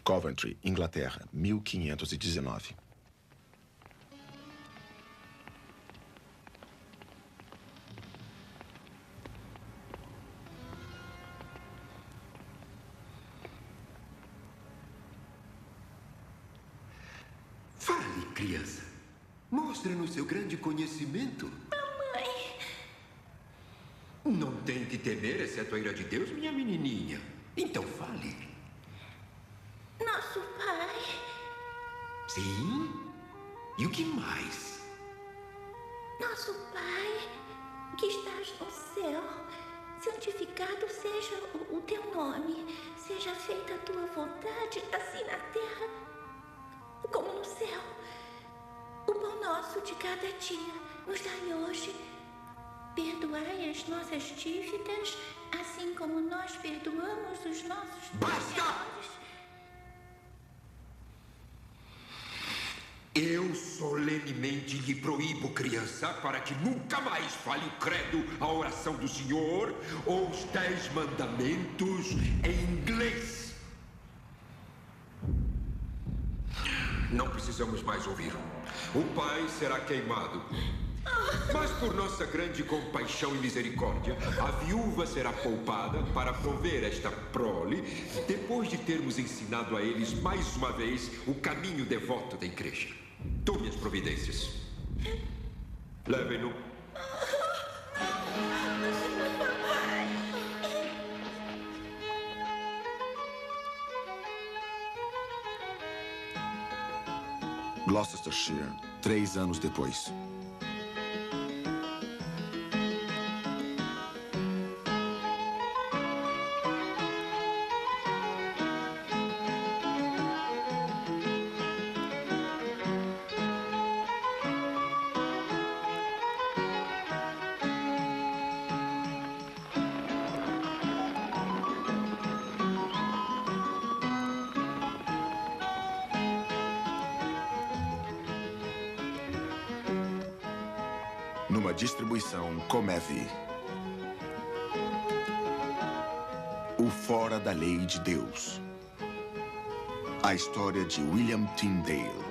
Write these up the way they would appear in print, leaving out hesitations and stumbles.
Coventry, Inglaterra, 1519. Fale, criança. Mostre-nos seu grande conhecimento. Mamãe. Não tem que temer, exceto a ira de Deus, minha menininha. Então fale. Nosso pai. Sim? E o que mais? Nosso pai, que estás no céu, santificado seja o teu nome. Seja feita a tua vontade, assim na terra como no céu. O pão nosso de cada dia nos dai hoje. Perdoai as nossas dívidas, assim como nós perdoamos os nossos devedores. Eu solenemente lhe proíbo, criança, para que nunca mais fale o credo, a oração do Senhor ou os 10 mandamentos em inglês. Não precisamos mais ouvir. O pai será queimado. Mas por nossa grande compaixão e misericórdia, a viúva será poupada para prover esta prole, depois de termos ensinado a eles mais uma vez o caminho devoto da igreja. Tome as providências. Levem-no. Gloucestershire, 3 anos depois. Numa distribuição Comevi. O Fora da Lei de Deus. A história de William Tyndale.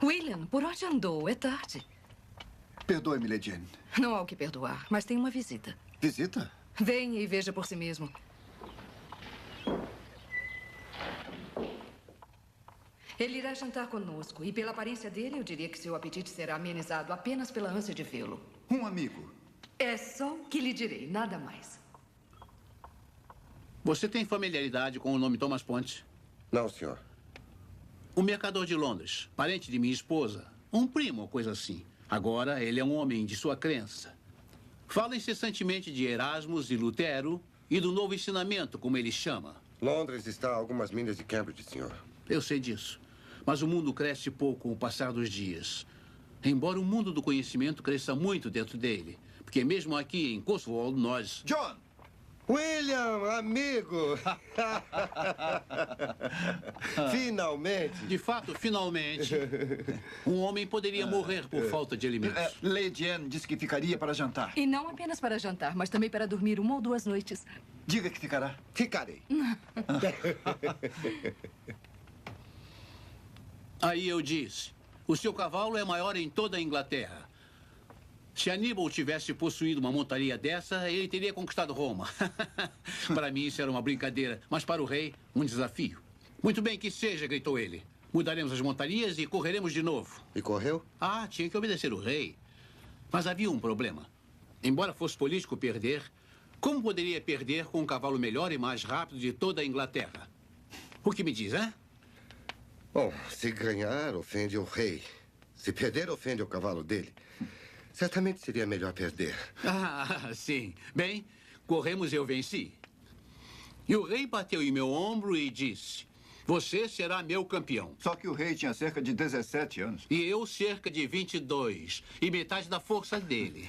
William, por onde andou? É tarde. Perdoe-me, Lady Anne. Não há o que perdoar, mas tem uma visita. Visita? Venha e veja por si mesmo. Ele irá jantar conosco e, pela aparência dele, eu diria que seu apetite será amenizado apenas pela ânsia de vê-lo. Um amigo. É só o que lhe direi, nada mais. Você tem familiaridade com o nome Thomas Ponte? Não, senhor. O mercador de Londres, parente de minha esposa. Um primo ou coisa assim. Agora, ele é um homem de sua crença. Fala incessantemente de Erasmus e Lutero e do novo ensinamento, como ele chama. Londres está a algumas milhas de Cambridge, senhor. Eu sei disso. Mas o mundo cresce pouco com o passar dos dias. Embora o mundo do conhecimento cresça muito dentro dele. Porque mesmo aqui em Cotswold, nós... John! William, amigo! Finalmente! De fato, finalmente, um homem poderia morrer por falta de alimentos. Lady Anne disse que ficaria para jantar. E não apenas para jantar, mas também para dormir 1 ou 2 noites. Diga que ficará. Ficarei. Aí eu disse, o seu cavalo é maior em toda a Inglaterra. Se Aníbal tivesse possuído uma montaria dessa, ele teria conquistado Roma. Para mim isso era uma brincadeira, mas para o rei, um desafio. Muito bem que seja, gritou ele. Mudaremos as montarias e correremos de novo. E correu? Ah, tinha que obedecer o rei. Mas havia um problema. Embora fosse político perder, como poderia perder com um cavalo melhor e mais rápido de toda a Inglaterra? O que me diz, hein? Bom, se ganhar, ofende o rei. Se perder, ofende o cavalo dele. Certamente seria melhor perder. Ah, sim. Bem, corremos e eu venci. E o rei bateu em meu ombro e disse, você será meu campeão. Só que o rei tinha cerca de 17 anos. E eu cerca de 22. E metade da força dele.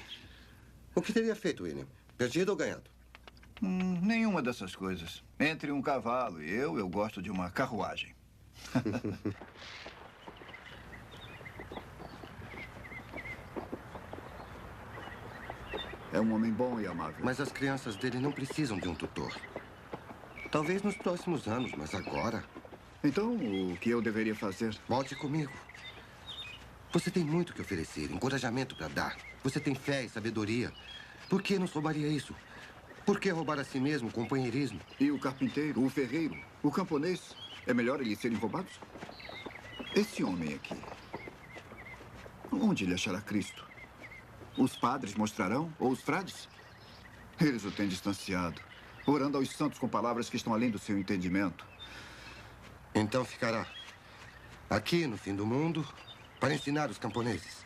O que teria feito, William? Perdido ou ganhado? Nenhuma dessas coisas. Entre um cavalo e eu gosto de uma carruagem. É um homem bom e amável. Mas as crianças dele não precisam de um tutor. Talvez nos próximos anos, mas agora... Então, o que eu deveria fazer? Volte comigo. Você tem muito que oferecer, encorajamento para dar. Você tem fé e sabedoria. Por que nos roubaria isso? Por que roubar a si mesmo, companheirismo? E o carpinteiro, o ferreiro, o camponês? É melhor eles serem roubados? Esse homem aqui, onde ele achará Cristo? Os padres mostrarão? Ou os frades? Eles o têm distanciado, orando aos santos com palavras que estão além do seu entendimento. Então ficará aqui no fim do mundo para ensinar os camponeses.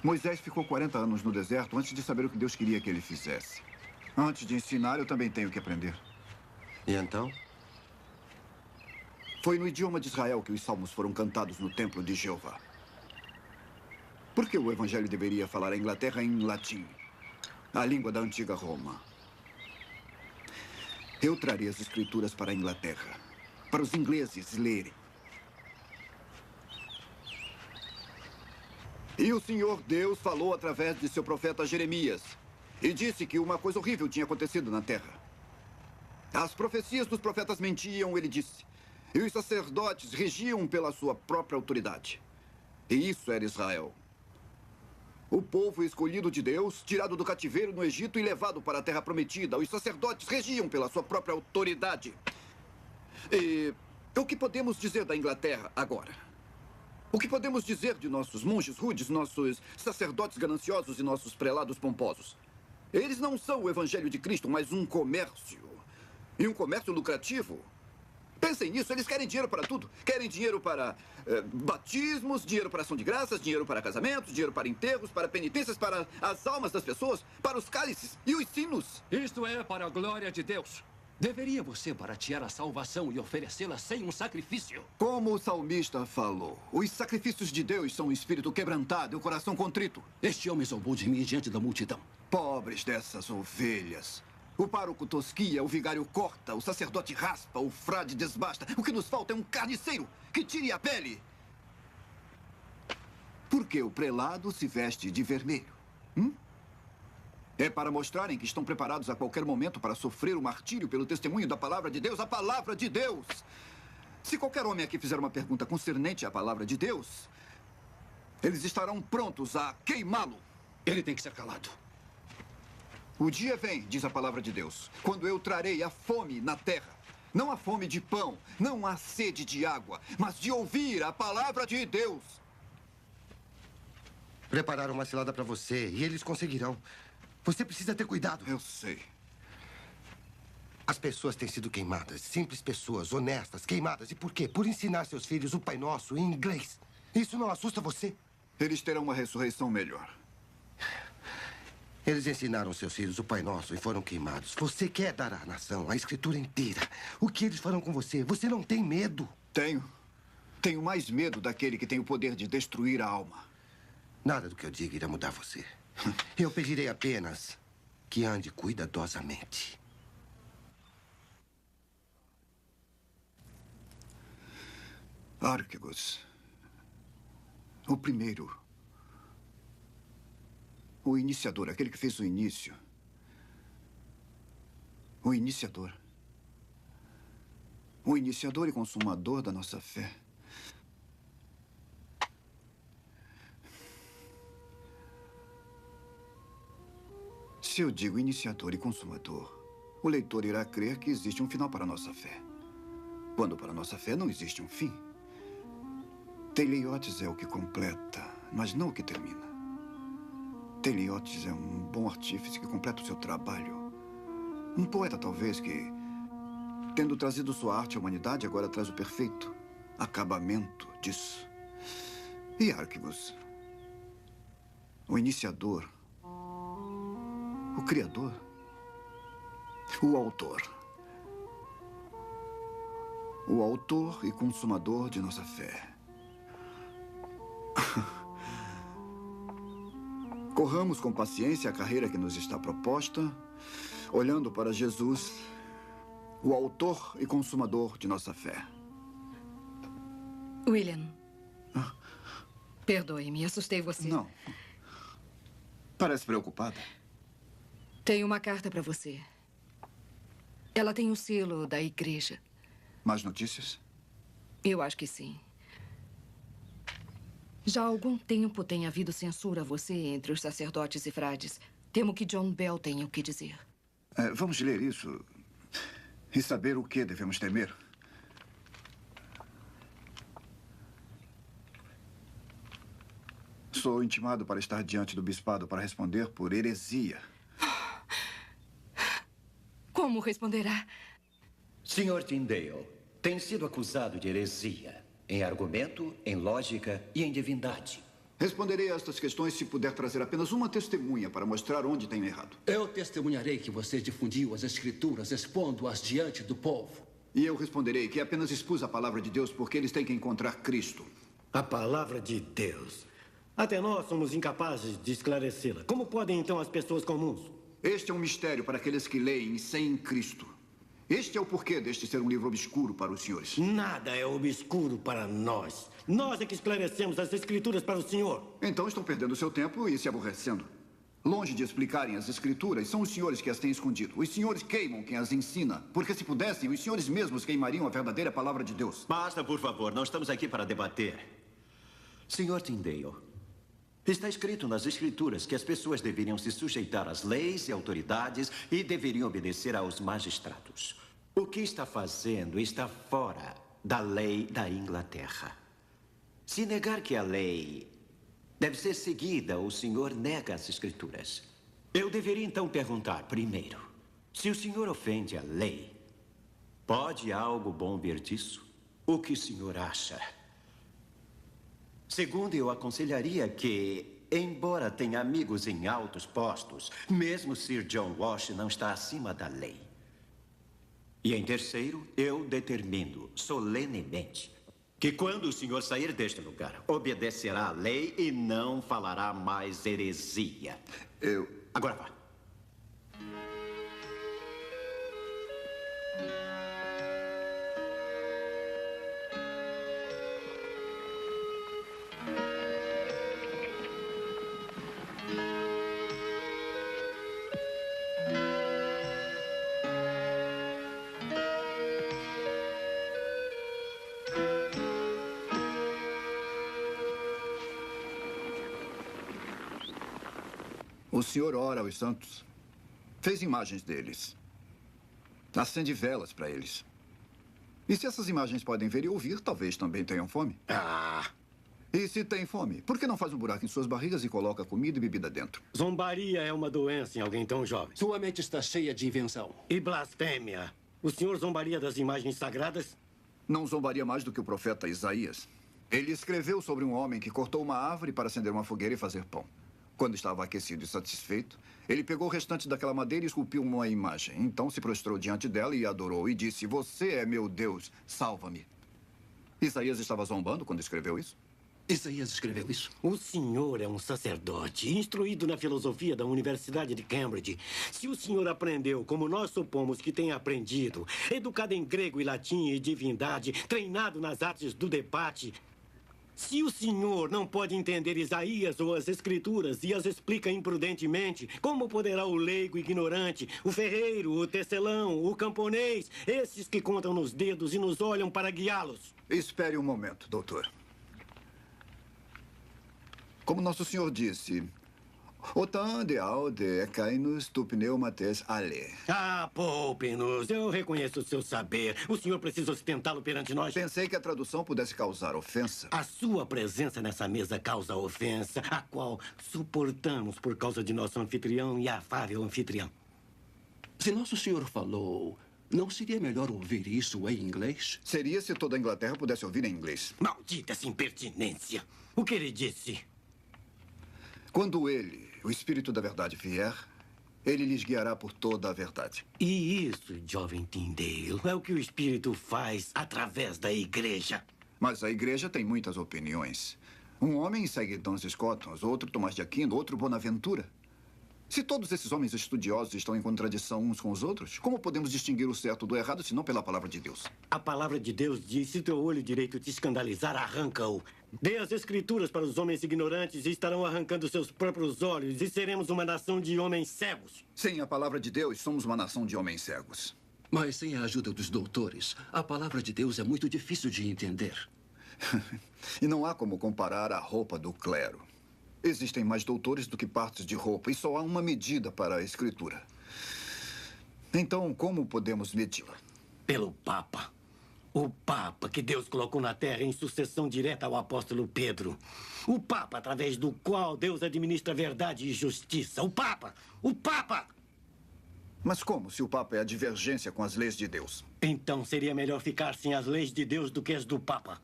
Moisés ficou 40 anos no deserto antes de saber o que Deus queria que ele fizesse. Antes de ensinar, eu também tenho que aprender. E então? Foi no idioma de Israel que os salmos foram cantados no templo de Jeová. Por que o evangelho deveria falar a Inglaterra em latim? A língua da antiga Roma. Eu trarei as escrituras para a Inglaterra, para os ingleses lerem. E o Senhor Deus falou através de seu profeta Jeremias e disse que uma coisa horrível tinha acontecido na terra. As profecias dos profetas mentiam, ele disse, e os sacerdotes regiam pela sua própria autoridade. E isso era Israel. O povo escolhido de Deus, tirado do cativeiro no Egito e levado para a terra prometida. Os sacerdotes regiam pela sua própria autoridade. E o que podemos dizer da Inglaterra agora? O que podemos dizer de nossos monges rudes, nossos sacerdotes gananciosos e nossos prelados pomposos? Eles não são o evangelho de Cristo, mas um comércio. E um comércio lucrativo. Pensem nisso, eles querem dinheiro para tudo. Querem dinheiro para batismos, dinheiro para ação de graças, dinheiro para casamentos, dinheiro para enterros, para penitências, para as almas das pessoas, para os cálices e os sinos. Isto é para a glória de Deus. Deveria você baratear a salvação e oferecê-la sem um sacrifício? Como o salmista falou, os sacrifícios de Deus são o espírito quebrantado e o coração contrito. Este homem zombou de mim diante da multidão. Pobres dessas ovelhas. O pároco tosquia, o vigário corta, o sacerdote raspa, o frade desbasta. O que nos falta é um carniceiro que tire a pele. Por que o prelado se veste de vermelho? É para mostrarem que estão preparados a qualquer momento para sofrer o martírio pelo testemunho da palavra de Deus, a palavra de Deus. Se qualquer homem aqui fizer uma pergunta concernente à palavra de Deus, eles estarão prontos a queimá-lo. Ele tem que ser calado. O dia vem, diz a palavra de Deus, quando eu trarei a fome na terra. Não a fome de pão, não a sede de água, mas de ouvir a palavra de Deus. Prepararam uma cilada para você e eles conseguirão. Você precisa ter cuidado. Eu sei. As pessoas têm sido queimadas. Simples pessoas, honestas, queimadas. E por quê? Por ensinar seus filhos o Pai Nosso em inglês. Isso não assusta você? Eles terão uma ressurreição melhor. Eles ensinaram seus filhos o Pai Nosso e foram queimados. Você quer dar à nação a escritura inteira. O que eles farão com você? Você não tem medo? Tenho. Tenho mais medo daquele que tem o poder de destruir a alma. Nada do que eu diga irá mudar você. Eu pedirei apenas que ande cuidadosamente. Arquegos. O primeiro. O iniciador, aquele que fez o início. O iniciador. O iniciador e consumador da nossa fé. Se eu digo iniciador e consumador, o leitor irá crer que existe um final para a nossa fé. Quando para a nossa fé não existe um fim. Teleiotes é o que completa, mas não o que termina. Teleiotes é um bom artífice que completa o seu trabalho. Um poeta, talvez, que, tendo trazido sua arte à humanidade, agora traz o perfeito acabamento disso. E Arquibus, o iniciador, o criador, o autor. O autor e consumador de nossa fé. Corramos com paciência a carreira que nos está proposta, olhando para Jesus, o autor e consumador de nossa fé. William, perdoe-me, assustei você. Não. Parece preocupada. Tenho uma carta para você. Ela tem o selo da igreja. Mais notícias? Eu acho que sim. Já há algum tempo tem havido censura a você entre os sacerdotes e frades. Temo que John Bell tenha o que dizer. Vamos ler isso e saber o que devemos temer. Sou intimado para estar diante do bispado para responder por heresia. Como responderá? Sr. Tyndale tem sido acusado de heresia. Em argumento, em lógica e em divindade. Responderei a estas questões se puder trazer apenas uma testemunha para mostrar onde tenho errado. Eu testemunharei que você difundiu as escrituras expondo-as diante do povo. E eu responderei que apenas expus a palavra de Deus porque eles têm que encontrar Cristo. A palavra de Deus. Até nós somos incapazes de esclarecê-la. Como podem, então, as pessoas comuns? Este é um mistério para aqueles que leem sem Cristo. Este é o porquê deste ser um livro obscuro para os senhores. Nada é obscuro para nós. Nós é que esclarecemos as escrituras para o senhor. Então estão perdendo seu tempo e se aborrecendo. Longe de explicarem as escrituras, são os senhores que as têm escondido. Os senhores queimam quem as ensina. Porque se pudessem, os senhores mesmos queimariam a verdadeira palavra de Deus. Basta, por favor. Não estamos aqui para debater. Sr. Tyndale, está escrito nas escrituras que as pessoas deveriam se sujeitar às leis e autoridades e deveriam obedecer aos magistrados. O que está fazendo está fora da lei da Inglaterra. Se negar que a lei deve ser seguida, o senhor nega as escrituras. Eu deveria então perguntar primeiro, se o senhor ofende a lei, pode algo bom vir disso? O que o senhor acha? Segundo, eu aconselharia que, embora tenha amigos em altos postos, mesmo Sir John Walsh não está acima da lei. E em terceiro, eu determino solenemente que quando o senhor sair deste lugar, obedecerá à lei e não falará mais heresia. Agora vá. O senhor ora aos santos. Fez imagens deles. Acende velas para eles. E se essas imagens podem ver e ouvir, talvez também tenham fome. E se tem fome, por que não faz um buraco em suas barrigas e coloca comida e bebida dentro? Zombaria é uma doença em alguém tão jovem. Sua mente está cheia de invenção. E blasfêmia. O senhor zombaria das imagens sagradas? Não zombaria mais do que o profeta Isaías. Ele escreveu sobre um homem que cortou uma árvore para acender uma fogueira e fazer pão. Quando estava aquecido e satisfeito, ele pegou o restante daquela madeira e esculpiu uma imagem. Então se prostrou diante dela e adorou e disse: "Você é meu Deus, salva-me." Isaías estava zombando quando escreveu isso? Isaías escreveu isso? O senhor é um sacerdote, instruído na filosofia da Universidade de Cambridge. Se o senhor aprendeu, como nós supomos que tenha aprendido, educado em grego e latim e divindade, treinado nas artes do debate... Se o senhor não pode entender Isaías ou as escrituras e as explica imprudentemente, como poderá o leigo ignorante, o ferreiro, o tecelão, o camponês, esses que contam nos dedos e nos olham para guiá-los? Espere um momento, doutor. Como nosso senhor disse, Autant de aude cainus tu pneumates ale. Ah, poupe-nos. Eu reconheço o seu saber. O senhor precisa ostentá-lo perante nós. Pensei que a tradução pudesse causar ofensa. A sua presença nessa mesa causa ofensa, a qual suportamos por causa de nosso anfitrião e afável anfitrião. Se nosso senhor falou, não seria melhor ouvir isso em inglês? Seria se toda a Inglaterra pudesse ouvir em inglês. Maldita essa impertinência. O que ele disse? Quando ele, o Espírito da Verdade, vier, ele lhes guiará por toda a verdade. E isso, jovem Tyndale, é o que o Espírito faz através da igreja. Mas a igreja tem muitas opiniões. Um homem segue Duns Scotus, outro Tomás de Aquino, outro Bonaventura. Se todos esses homens estudiosos estão em contradição uns com os outros, como podemos distinguir o certo do errado se não pela palavra de Deus? A palavra de Deus diz: se teu olho direito te escandalizar, arranca-o. Dê as escrituras para os homens ignorantes e estarão arrancando seus próprios olhos e seremos uma nação de homens cegos. Sem a palavra de Deus, somos uma nação de homens cegos. Mas sem a ajuda dos doutores, a palavra de Deus é muito difícil de entender. E não há como comparar a roupa do clero. Existem mais doutores do que partes de roupa e só há uma medida para a escritura. Então, como podemos medi-la? Pelo Papa. O Papa que Deus colocou na Terra em sucessão direta ao apóstolo Pedro. O Papa através do qual Deus administra verdade e justiça. O Papa! O Papa! Mas como, se o Papa é a divergência com as leis de Deus? Então seria melhor ficar sem as leis de Deus do que as do Papa.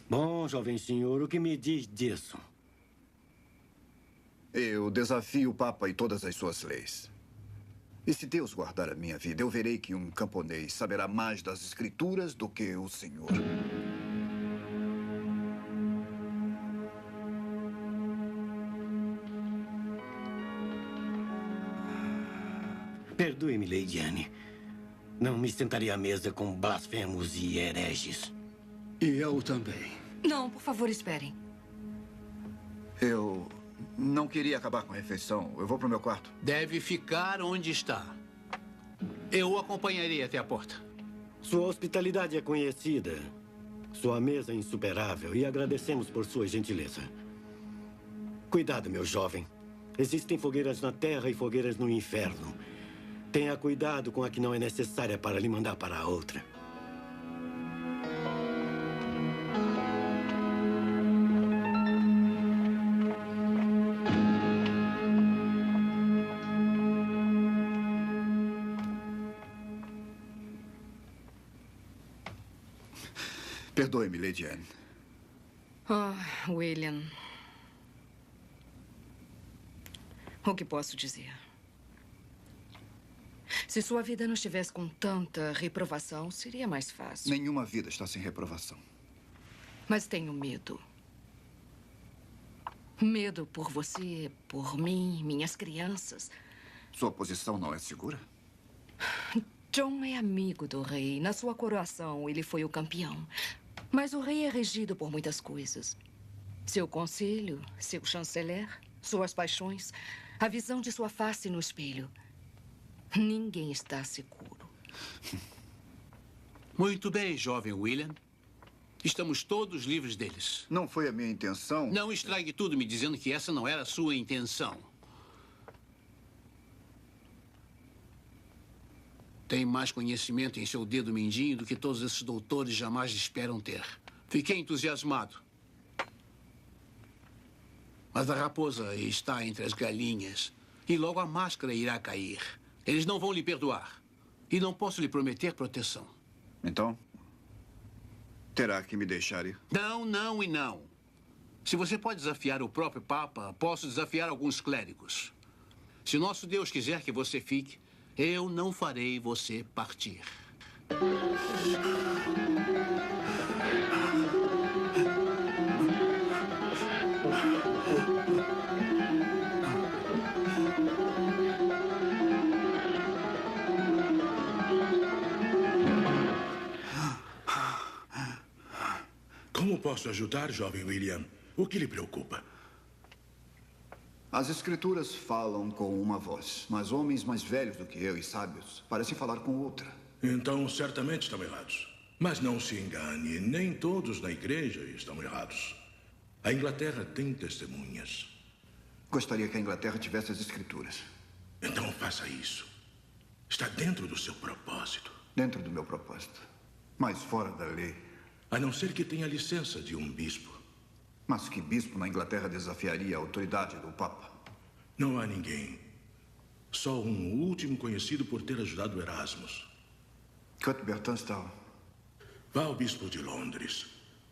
Bom, jovem senhor, o que me diz disso? Eu desafio o Papa e todas as suas leis. E se Deus guardar a minha vida, eu verei que um camponês saberá mais das Escrituras do que o Senhor. Perdoe-me, Lady Anne. Não me sentaria à mesa com blasfemos e hereges. E eu também. Não, por favor, esperem. Eu não queria acabar com a refeição. Eu vou para o meu quarto. Deve ficar onde está. Eu o acompanharei até a porta. Sua hospitalidade é conhecida. Sua mesa é insuperável e agradecemos por sua gentileza. Cuidado, meu jovem. Existem fogueiras na terra e fogueiras no inferno. Tenha cuidado com a que não é necessária para lhe mandar para a outra. Perdoe-me, Lady Anne. William. O que posso dizer? Se sua vida não estivesse com tanta reprovação, seria mais fácil. Nenhuma vida está sem reprovação. Mas tenho medo. Medo por você, por mim, minhas crianças. Sua posição não é segura? John é amigo do rei. Na sua coroação, ele foi o campeão. Mas o rei é regido por muitas coisas. Seu conselho, seu chanceler, suas paixões, a visão de sua face no espelho. Ninguém está seguro. Muito bem, jovem William. Estamos todos livres deles. Não foi a minha intenção. Não estrague tudo me dizendo que essa não era a sua intenção. Tem mais conhecimento em seu dedo mindinho do que todos esses doutores jamais esperam ter. Fiquei entusiasmado. Mas a raposa está entre as galinhas. E logo a máscara irá cair. Eles não vão lhe perdoar. E não posso lhe prometer proteção. Então, terá que me deixar ir? Não, não e não. Se você pode desafiar o próprio Papa, posso desafiar alguns clérigos. Se nosso Deus quiser que você fique, eu não farei você partir. Como posso ajudar, jovem William? O que lhe preocupa? As escrituras falam com uma voz, mas homens mais velhos do que eu e sábios parecem falar com outra. Então, certamente estão errados. Mas não se engane, nem todos na igreja estão errados. A Inglaterra tem testemunhas. Gostaria que a Inglaterra tivesse as escrituras. Então faça isso. Está dentro do seu propósito. Dentro do meu propósito. Mas fora da lei. A não ser que tenha licença de um bispo. Mas que bispo na Inglaterra desafiaria a autoridade do Papa? Não há ninguém. Só um último conhecido por ter ajudado Erasmus. Cuthbert Tunstall. Vá ao bispo de Londres.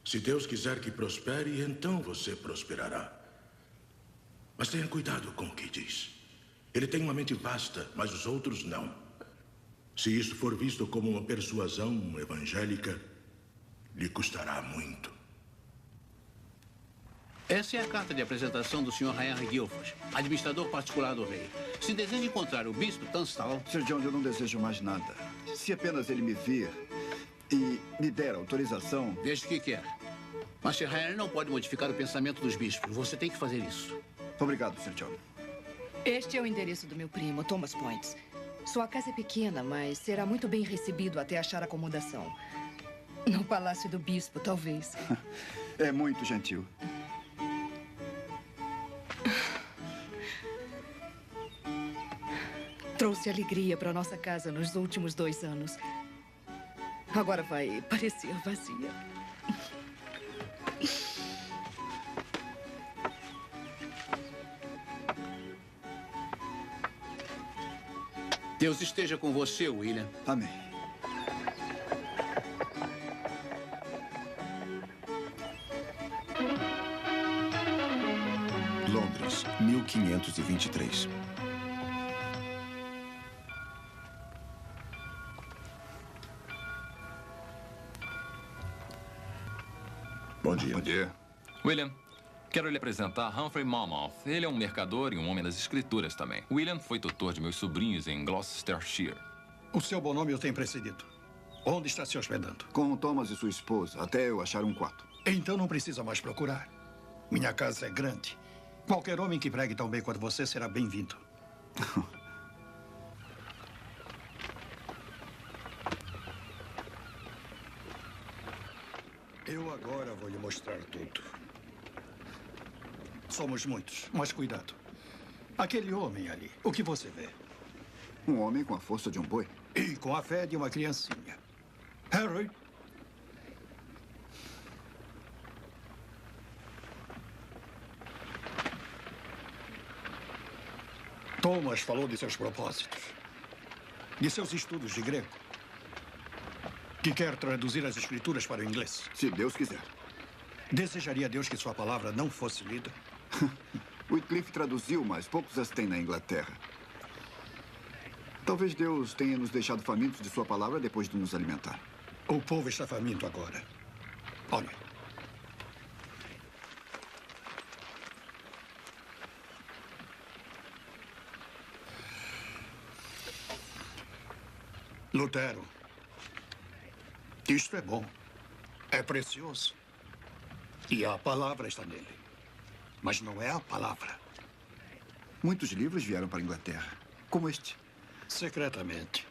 Se Deus quiser que prospere, então você prosperará. Mas tenha cuidado com o que diz. Ele tem uma mente vasta, mas os outros não. Se isso for visto como uma persuasão evangélica, lhe custará muito. Essa é a carta de apresentação do Sr. Henry Guilford, administrador particular do rei. Se deseja encontrar o bispo Tunstall... Sir John, eu não desejo mais nada. Se apenas ele me vir e me der autorização... Veja o que quer. Mas Sir Henry não pode modificar o pensamento dos bispos. Você tem que fazer isso. Obrigado, Sir John. Este é o endereço do meu primo, Thomas Points. Sua casa é pequena, mas será muito bem recebido até achar acomodação. No Palácio do Bispo, talvez. É muito gentil. Trouxe alegria para nossa casa nos últimos 2 anos. Agora vai parecer vazia. Deus esteja com você, William. Amém. Londres, 1523. Bom dia. Bom dia. William, quero lhe apresentar Humphrey Monmouth. Ele é um mercador e um homem das escrituras também. William foi tutor de meus sobrinhos em Gloucestershire. O seu bom nome eu tenho precedido. Onde está se hospedando? Com o Thomas e sua esposa, até eu achar um quarto. Então não precisa mais procurar. Minha casa é grande. Qualquer homem que pregue tão bem quanto você será bem-vindo. Eu agora vou lhe mostrar tudo. Somos muitos, mas cuidado. Aquele homem ali, o que você vê? Um homem com a força de um boi. E com a fé de uma criancinha. Harry? Thomas falou de seus propósitos. De seus estudos de grego. Que quer traduzir as escrituras para o inglês. Se Deus quiser. Desejaria a Deus que sua palavra não fosse lida? Wycliffe traduziu, mas poucos as têm na Inglaterra. Talvez Deus tenha nos deixado famintos de sua palavra depois de nos alimentar. O povo está faminto agora. Olha. Lutero. Isto é bom. É precioso. E a palavra está nele. Mas não é a palavra. Muitos livros vieram para a Inglaterra, como este. Secretamente,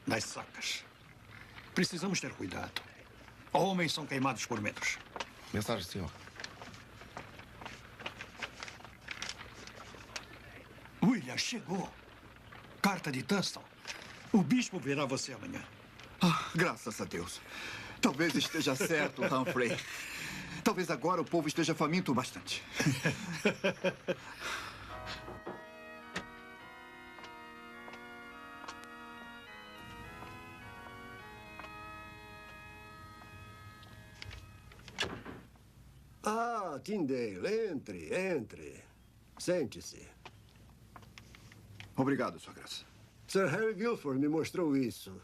nas sacas. Precisamos ter cuidado. Homens são queimados por metros. Mensagem, senhor. William, chegou. Carta de Tunstall. O bispo verá você amanhã. Graças a Deus. Talvez esteja certo, Humphrey. Talvez agora o povo esteja faminto bastante. Ah, Tyndale, entre. Sente-se. Obrigado, Sua Graça. Sir Harry Guilford me mostrou isso.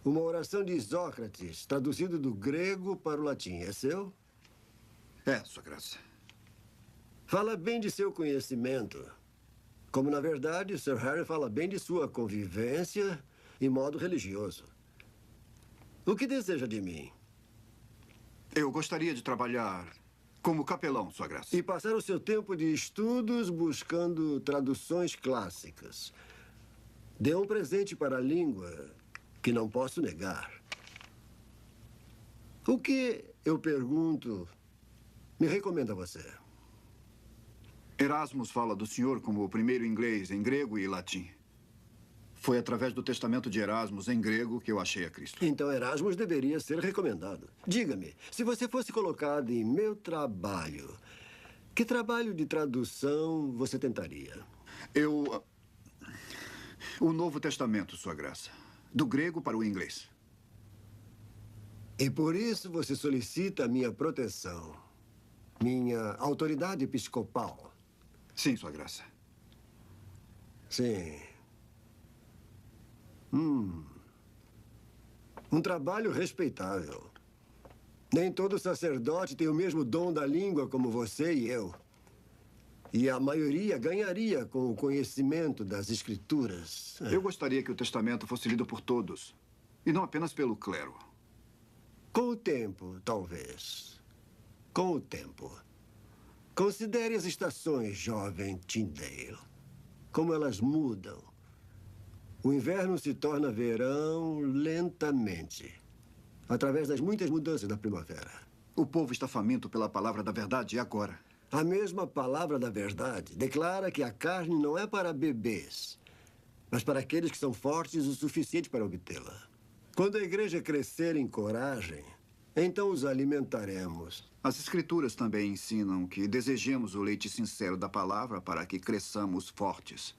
Uma oração de Sócrates, traduzido do grego para o latim. É seu? É, Sua Graça. Fala bem de seu conhecimento. Como, na verdade, Sir Harry fala bem de sua convivência e modo religioso. O que deseja de mim? Eu gostaria de trabalhar como capelão, Sua Graça. E passar o seu tempo de estudos buscando traduções clássicas. Dê um presente para a língua que não posso negar. O que, eu pergunto, me recomenda você? Erasmus fala do senhor como o primeiro inglês em grego e latim. Foi através do testamento de Erasmus em grego que eu achei a Cristo. Então Erasmus deveria ser recomendado. Diga-me, se você fosse colocado em meu trabalho, que trabalho de tradução você tentaria? O Novo Testamento, Sua Graça. Do grego para o inglês. E por isso você solicita a minha proteção. Minha autoridade episcopal. Sim, Sua Graça. Sim. Um trabalho respeitável. Nem todo sacerdote tem o mesmo dom da língua como você e eu. E a maioria ganharia com o conhecimento das Escrituras. Eu gostaria que o testamento fosse lido por todos, e não apenas pelo clero. Com o tempo, talvez. Com o tempo. Considere as estações, jovem Tyndale. Como elas mudam. O inverno se torna verão lentamente. Através das muitas mudanças da primavera. O povo está faminto pela palavra da verdade agora. A mesma palavra da verdade declara que a carne não é para bebês, mas para aqueles que são fortes o suficiente para obtê-la. Quando a igreja crescer em coragem, então os alimentaremos. As escrituras também ensinam que desejemos o leite sincero da palavra para que cresçamos fortes.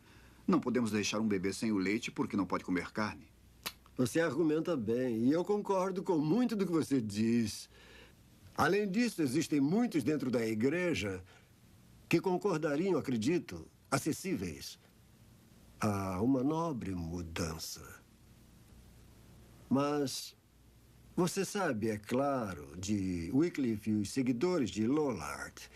Não podemos deixar um bebê sem o leite porque não pode comer carne. Você argumenta bem, e eu concordo com muito do que você diz. Além disso, existem muitos dentro da igreja que concordariam, acredito, acessíveis a uma nobre mudança. Mas você sabe, é claro, de Wycliffe e os seguidores de Lollard.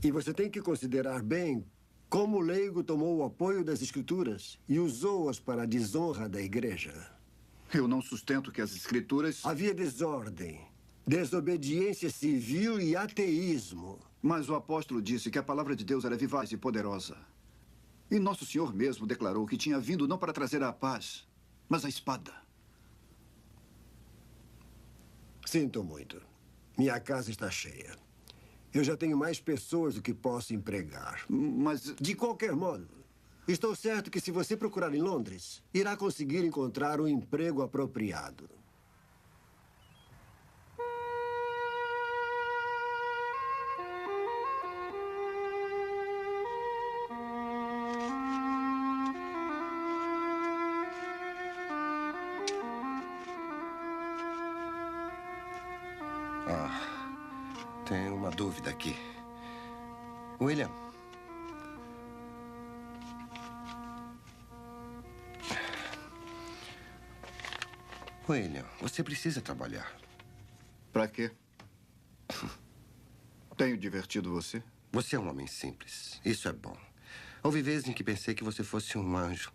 E você tem que considerar bem como o leigo tomou o apoio das Escrituras e usou-as para a desonra da igreja. Eu não sustento que as Escrituras... Havia desordem, desobediência civil e ateísmo. Mas o apóstolo disse que a palavra de Deus era vivaz e poderosa. E nosso Senhor mesmo declarou que tinha vindo não para trazer a paz, mas a espada. Sinto muito. Minha casa está cheia. Eu já tenho mais pessoas do que posso empregar. Mas... De qualquer modo, estou certo que se você procurar em Londres, irá conseguir encontrar um emprego apropriado. Tenho uma dúvida aqui. William. William, você precisa trabalhar. Pra quê? Tenho divertido você? Você é um homem simples. Isso é bom. Houve vezes em que pensei que você fosse um anjo.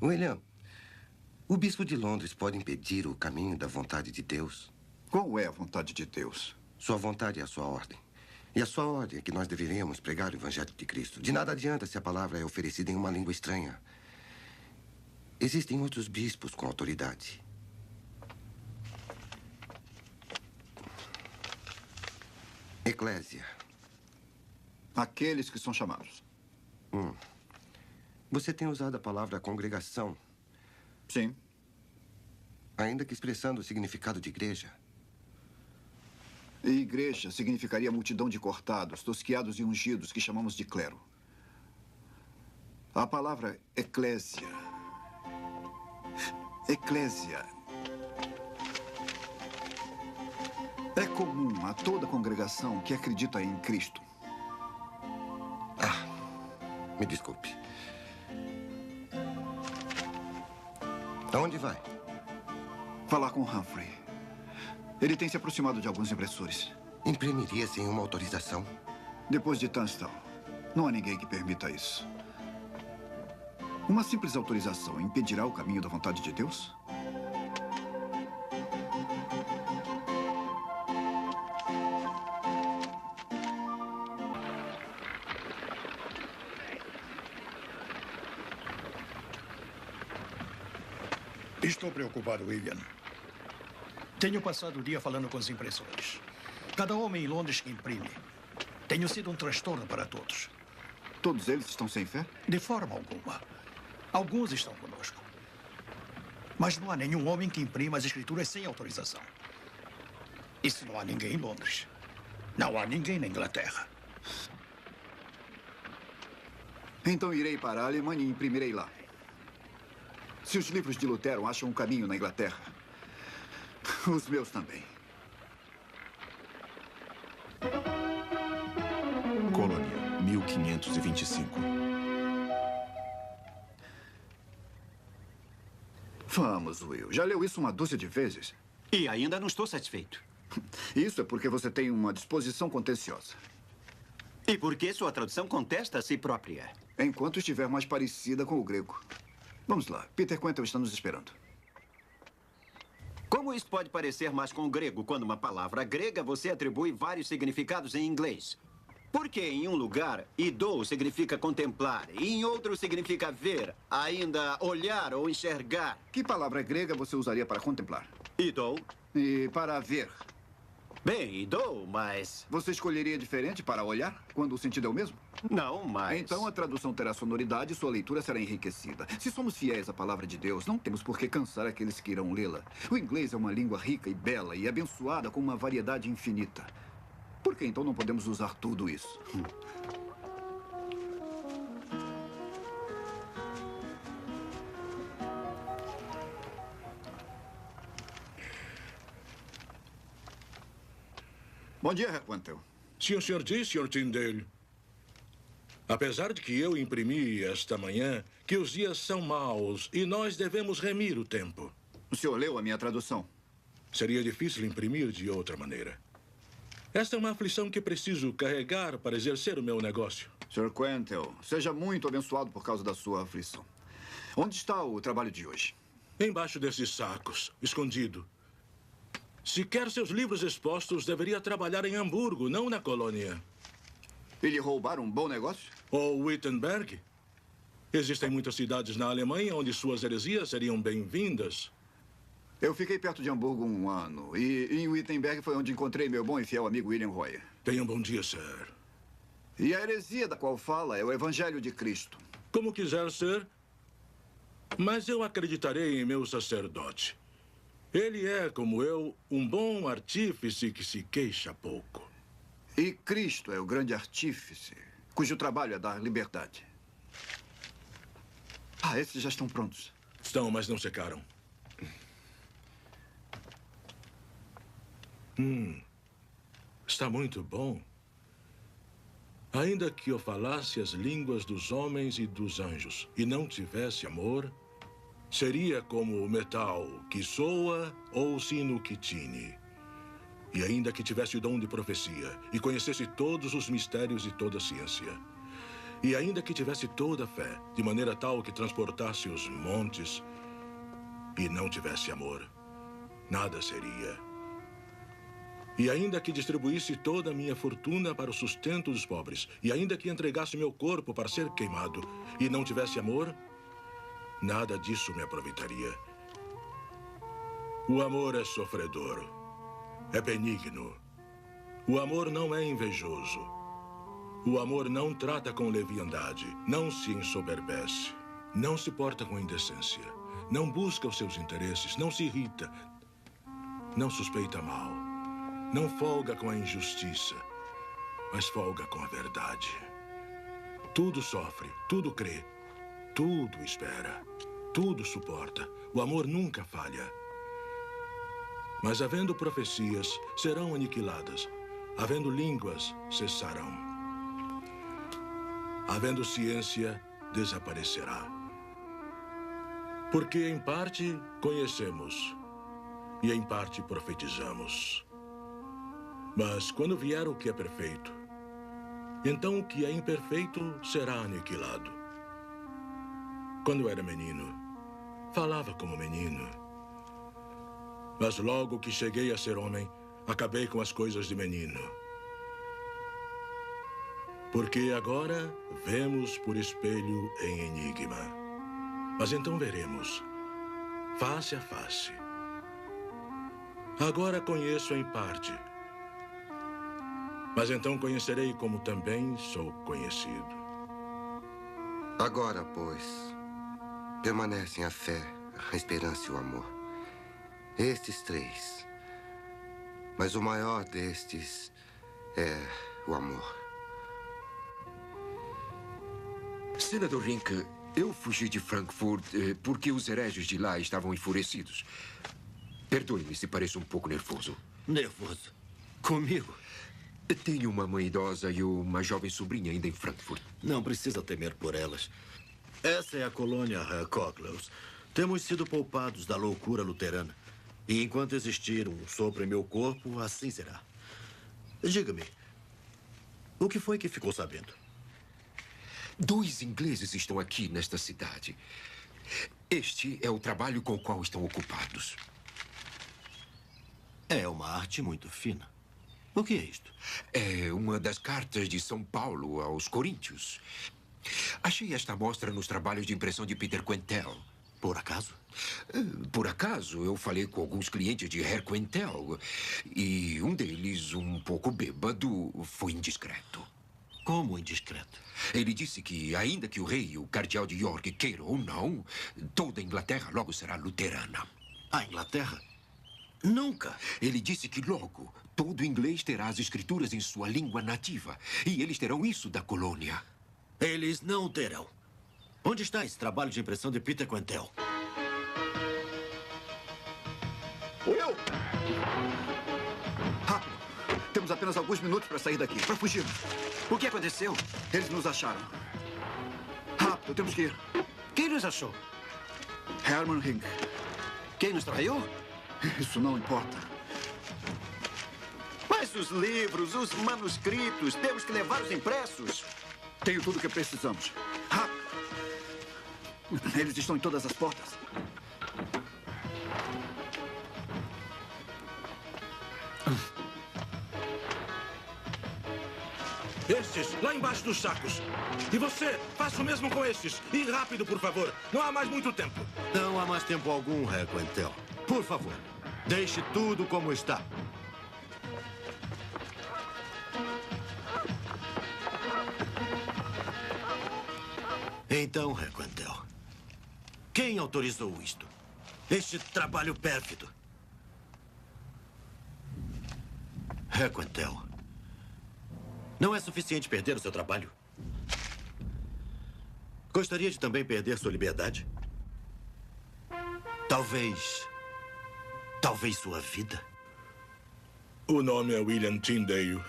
William, o bispo de Londres pode impedir o caminho da vontade de Deus? Qual é a vontade de Deus? Sua vontade é a sua ordem. E a sua ordem é que nós deveríamos pregar o Evangelho de Cristo. De nada adianta se a palavra é oferecida em uma língua estranha. Existem outros bispos com autoridade. Eclésia. Aqueles que são chamados. Você tem usado a palavra congregação. Sim. Ainda que expressando o significado de igreja. E igreja significaria multidão de cortados, tosquiados e ungidos, que chamamos de clero. A palavra eclésia. Eclésia. É comum a toda congregação que acredita em Cristo. Me desculpe. Aonde vai? Falar com Humphrey. Ele tem se aproximado de alguns impressores. Imprimiria sem uma autorização? Depois de Tunstall, não há ninguém que permita isso. Uma simples autorização impedirá o caminho da vontade de Deus? Estou preocupado, William. Tenho passado o dia falando com os impressores. Cada homem em Londres que imprime Tenho sido um transtorno para todos. Todos eles estão sem fé? De forma alguma. Alguns estão conosco. Mas não há nenhum homem que imprima as escrituras sem autorização. E se não há ninguém em Londres, não há ninguém na Inglaterra. Então irei para a Alemanha e imprimirei lá. Se os livros de Lutero acham um caminho na Inglaterra, os meus também. Colônia, 1525. Vamos, Will. Já leu isso uma dúzia de vezes? E ainda não estou satisfeito. Isso é porque você tem uma disposição contenciosa. E porque sua tradução contesta a si própria. Enquanto estiver mais parecida com o grego. Vamos lá. Peter Quentin está nos esperando. Como isso pode parecer mais com o grego, quando uma palavra grega você atribui vários significados em inglês? Porque em um lugar, idou significa contemplar, e em outro significa ver, ainda olhar ou enxergar. Que palavra grega você usaria para contemplar? Idou. E para ver? Bem, idou, mas... Você escolheria diferente para olhar, quando o sentido é o mesmo? Não, mas... Então a tradução terá sonoridade e sua leitura será enriquecida. Se somos fiéis à palavra de Deus, não temos por que cansar aqueles que irão lê-la. O inglês é uma língua rica e bela e abençoada com uma variedade infinita. Por que então não podemos usar tudo isso? Bom dia, Herr Quantel. Se o senhor diz, Sr. Tyndale, apesar de que eu imprimi esta manhã que os dias são maus e nós devemos remir o tempo. O senhor leu a minha tradução? Seria difícil imprimir de outra maneira. Esta é uma aflição que preciso carregar para exercer o meu negócio. Sr. Quantel, seja muito abençoado por causa da sua aflição. Onde está o trabalho de hoje? Embaixo desses sacos, escondido. Se quer seus livros expostos, deveria trabalhar em Hamburgo, não na colônia. E lhe roubar um bom negócio? Ou Wittenberg? Existem muitas cidades na Alemanha onde suas heresias seriam bem-vindas. Eu fiquei perto de Hamburgo um ano. E em Wittenberg foi onde encontrei meu bom e fiel amigo William Royer. Tenha um bom dia, Sir. E a heresia da qual fala é o Evangelho de Cristo. Como quiser ser, mas eu acreditarei em meu sacerdote. Ele é, como eu, um bom artífice que se queixa pouco. E Cristo é o grande artífice, cujo trabalho é dar liberdade. Ah, esses já estão prontos. Estão, mas não secaram. Está muito bom. Ainda que eu falasse as línguas dos homens e dos anjos e não tivesse amor, seria como o metal que soa ou o sino que tine. E ainda que tivesse o dom de profecia e conhecesse todos os mistérios e toda a ciência, e ainda que tivesse toda a fé, de maneira tal que transportasse os montes, e não tivesse amor, nada seria. E ainda que distribuísse toda a minha fortuna para o sustento dos pobres, e ainda que entregasse meu corpo para ser queimado, e não tivesse amor, nada disso me aproveitaria. O amor é sofredor, é benigno. O amor não é invejoso. O amor não trata com leviandade, não se ensoberbece, não se porta com indecência, não busca os seus interesses, não se irrita, não suspeita mal. Não folga com a injustiça, mas folga com a verdade. Tudo sofre, tudo crê, tudo espera, tudo suporta. O amor nunca falha. Mas havendo profecias, serão aniquiladas. Havendo línguas, cessarão. Havendo ciência, desaparecerá. Porque em parte conhecemos e em parte profetizamos. Mas quando vier o que é perfeito, então o que é imperfeito será aniquilado. Quando eu era menino, falava como menino. Mas logo que cheguei a ser homem, acabei com as coisas de menino. Porque agora vemos por espelho em enigma. Mas então veremos, face a face. Agora conheço em parte. Mas então conhecerei como também sou conhecido. Agora, pois, permanecem a fé, a esperança e o amor. Estes três. Mas o maior destes é o amor. Senador Rink, eu fugi de Frankfurt porque os hereges de lá estavam enfurecidos. Perdoe-me se pareço um pouco nervoso. Nervoso? Comigo? Tenho uma mãe idosa e uma jovem sobrinha ainda em Frankfurt. Não precisa temer por elas. Essa é a colônia Cocklows. Temos sido poupados da loucura luterana. E enquanto existir um sopro em meu corpo, assim será. Diga-me, o que foi que ficou sabendo? 2 ingleses estão aqui nesta cidade. Este é o trabalho com o qual estão ocupados. É uma arte muito fina. O que é isto? É uma das cartas de São Paulo aos Coríntios. Achei esta amostra nos trabalhos de impressão de Peter Quentel. Por acaso? Por acaso, eu falei com alguns clientes de Herr Quentel. E um deles, um pouco bêbado, foi indiscreto. Como indiscreto? Ele disse que, ainda que o rei e o cardeal de York queiram ou não, toda a Inglaterra logo será luterana. A Inglaterra? Nunca. Ele disse que logo todo inglês terá as escrituras em sua língua nativa. E eles terão isso da colônia. Eles não terão. Onde está esse trabalho de impressão de Peter Quentel? Will! Rápido! Temos apenas alguns minutos para sair daqui, para fugir. O que aconteceu? Eles nos acharam. Rápido, temos que ir. Quem nos achou? Hermann Rink. Quem nos traiu? Isso não importa. Mas os livros, os manuscritos, temos que levá-los impressos. Tenho tudo o que precisamos. Rápido! Eles estão em todas as portas. Estes, lá embaixo dos sacos. E você, faça o mesmo com estes. E rápido, por favor. Não há mais muito tempo. Não há mais tempo algum, Herr Quentel. Por favor, deixe tudo como está. Então, Herr Quentel, quem autorizou isto? Este trabalho pérfido? Herr Quentel, não é suficiente perder o seu trabalho? Gostaria de também perder sua liberdade? Talvez sua vida? O nome é William Tyndale.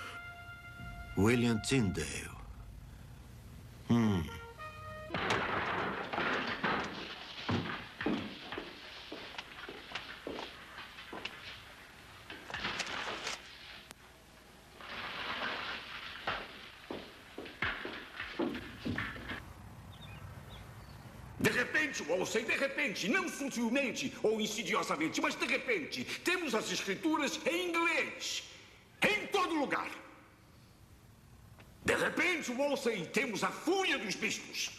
William Tyndale. De repente, Wolsey, de repente, não sutilmente ou insidiosamente, mas de repente, temos as escrituras em inglês, em todo lugar. De repente, Wolsey, temos a fúria dos bispos.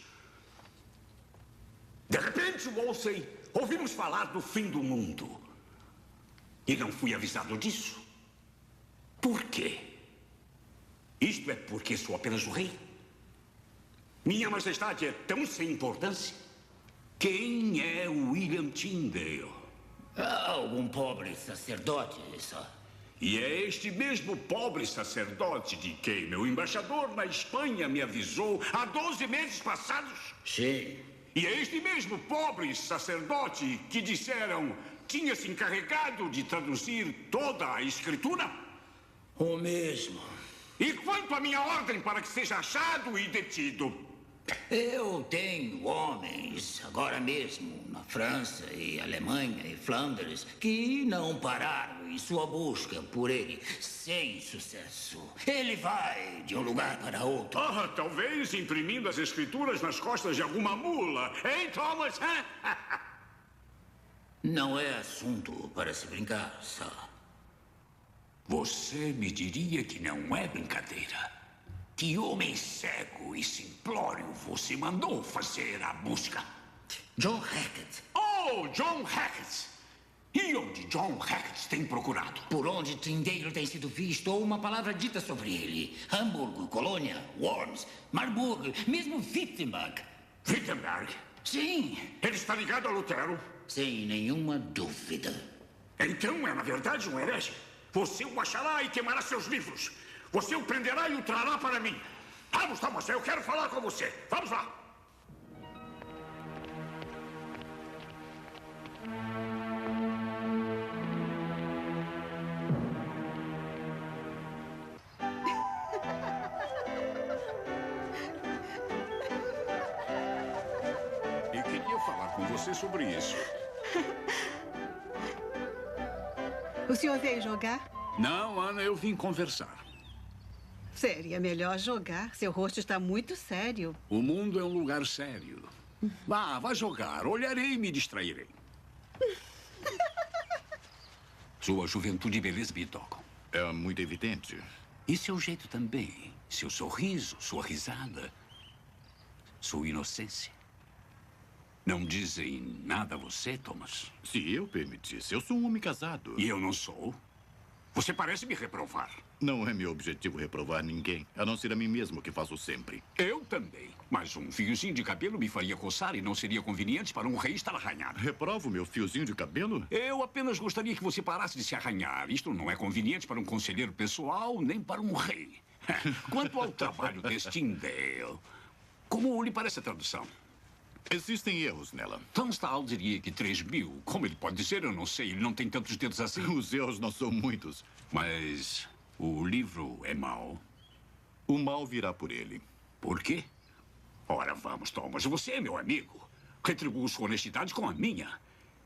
De repente, Wolsey, ouvimos falar do fim do mundo. E não fui avisado disso. Por quê? Isto é porque sou apenas o rei? Minha Majestade é tão sem importância? Quem é William Tyndale? Algum pobre sacerdote, só. E é este mesmo pobre sacerdote de quem meu embaixador na Espanha me avisou há 12 meses passados? Sim. E é este mesmo pobre sacerdote que disseram tinha se encarregado de traduzir toda a escritura? O mesmo. E quanto à minha ordem para que seja achado e detido? Eu tenho homens, agora mesmo, na França e Alemanha e Flandres, que não pararam em sua busca por ele, sem sucesso. Ele vai de um lugar para outro. Talvez imprimindo as escrituras nas costas de alguma mula. Hein, Thomas? Não é assunto para se brincar, Sir. Você me diria que não é brincadeira? Que homem cego e simplório você mandou fazer a busca? John Hackett. Oh, John Hackett! E onde John Hackett tem procurado? Por onde Tyndale tem sido visto ou uma palavra dita sobre ele. Hamburgo, Colônia, Worms, Marburg, mesmo Wittenberg. Wittenberg? Sim. Ele está ligado a Lutero? Sem nenhuma dúvida. Então é, na verdade, um herege. Você o achará e queimará seus livros. Você o prenderá e o trará para mim. Vamos, Thomas, eu quero falar com você. Vamos lá. E queria falar com você sobre isso. O senhor veio jogar? Não, Ana, eu vim conversar. Seria melhor jogar. Seu rosto está muito sério. O mundo é um lugar sério. Vá jogar. Olharei e me distrairei. Sua juventude e beleza me tocam. É muito evidente. E seu jeito também. Seu sorriso, sua risada. Sua inocência. Não dizem nada a você, Thomas? Se eu permitisse, eu sou um homem casado. E eu não sou? Você parece me reprovar. Não é meu objetivo reprovar ninguém, a não ser a mim mesmo, que faço sempre. Eu também. Mas um fiozinho de cabelo me faria coçar e não seria conveniente para um rei estar arranhado. Reprovo meu fiozinho de cabelo? Eu apenas gostaria que você parasse de se arranhar. Isto não é conveniente para um conselheiro pessoal, nem para um rei. Quanto ao trabalho deste Tyndale, como lhe parece a tradução? Existem erros nela. Tunstall diria que 3.000. Como ele pode dizer? Eu não sei. Ele não tem tantos dedos assim. Os erros não são muitos. Mas o livro é mau. O mal virá por ele. Por quê? Ora, vamos, Thomas. Você é meu amigo. Retribuo sua honestidade com a minha.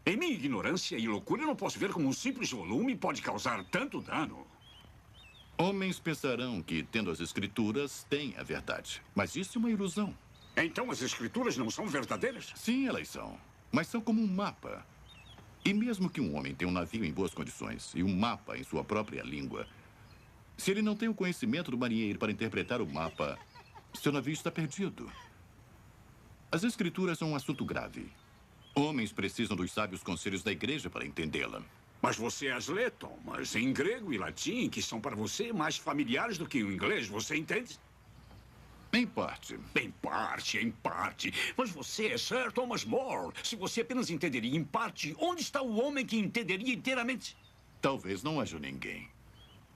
Em minha ignorância e loucura, eu não posso ver como um simples volume pode causar tanto dano. Homens pensarão que, tendo as escrituras, têm a verdade. Mas isso é uma ilusão. Então as escrituras não são verdadeiras? Sim, elas são. Mas são como um mapa. E mesmo que um homem tenha um navio em boas condições e um mapa em sua própria língua, se ele não tem o conhecimento do marinheiro para interpretar o mapa, seu navio está perdido. As escrituras são um assunto grave. Homens precisam dos sábios conselhos da igreja para entendê-la. Mas você as lê, Thomas, em grego e latim, que são para você mais familiares do que o inglês, você entende? Em parte. Em parte, em parte. Mas você é Sir Thomas More. Se você apenas entenderia em parte, onde está o homem que entenderia inteiramente? Talvez não haja ninguém.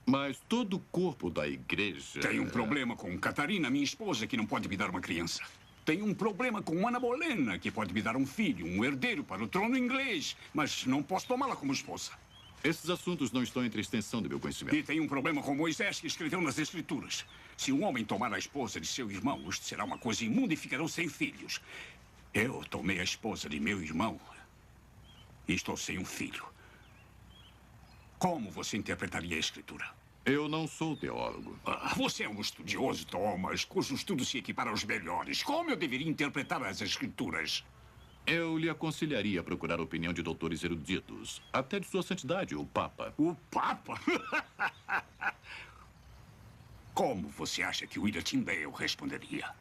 Mas todo o corpo da igreja... Tenho um problema com Catarina, minha esposa, que não pode me dar uma criança. Tenho um problema com Ana Bolena, que pode me dar um filho, um herdeiro para o trono inglês. Mas não posso tomá-la como esposa. Esses assuntos não estão entre a extensão do meu conhecimento. E tem um problema com Moisés, que escreveu nas Escrituras. Se um homem tomar a esposa de seu irmão, isto será uma coisa imunda e ficarão sem filhos. Eu tomei a esposa de meu irmão e estou sem um filho. Como você interpretaria a Escritura? Eu não sou teólogo. Você é um estudioso, Thomas, cujo estudo se equipara aos melhores. Como eu deveria interpretar as Escrituras? Eu lhe aconselharia a procurar a opinião de doutores eruditos, até de sua santidade, o Papa. O Papa? Como você acha que William Tyndale responderia?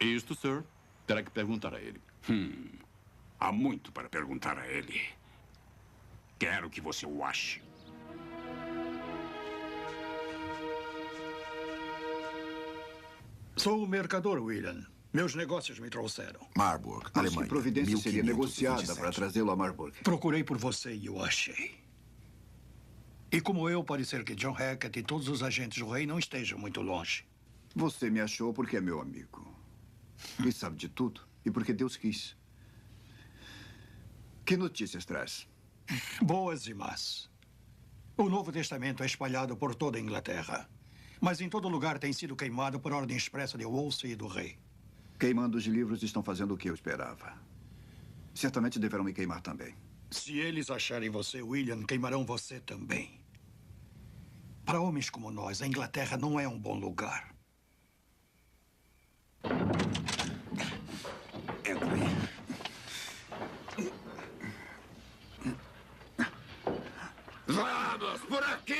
Isto, sir, terá que perguntar a ele. Há muito para perguntar a ele. Quero que você o ache. Sou o mercador, William. Meus negócios me trouxeram. Marburg, Mas Alemanha. que providência seria 1527. negociada para trazê-lo a Marburg? Procurei por você e o achei. E como eu, pode ser que John Hackett e todos os agentes do rei não estejam muito longe. Você me achou porque é meu amigo. E sabe de tudo. E porque Deus quis. Que notícias traz? Boas e más. O Novo Testamento é espalhado por toda a Inglaterra. Mas em todo lugar tem sido queimado por ordem expressa de Wolsey e do rei. Queimando os livros estão fazendo o que eu esperava. Certamente deverão me queimar também. Se eles acharem você, William, queimarão você também. Para homens como nós, a Inglaterra não é um bom lugar. Entra aí. Vamos, por aqui!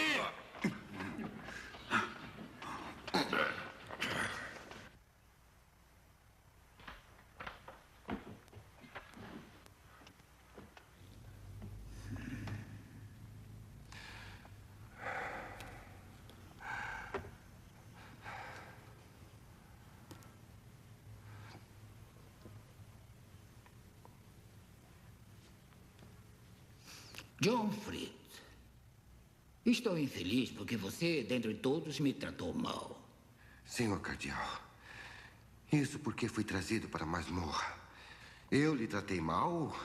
John Fritz, estou infeliz porque você, dentre todos, me tratou mal. Senhor Cardeal, isso porque fui trazido para a masmorra. Eu lhe tratei mal?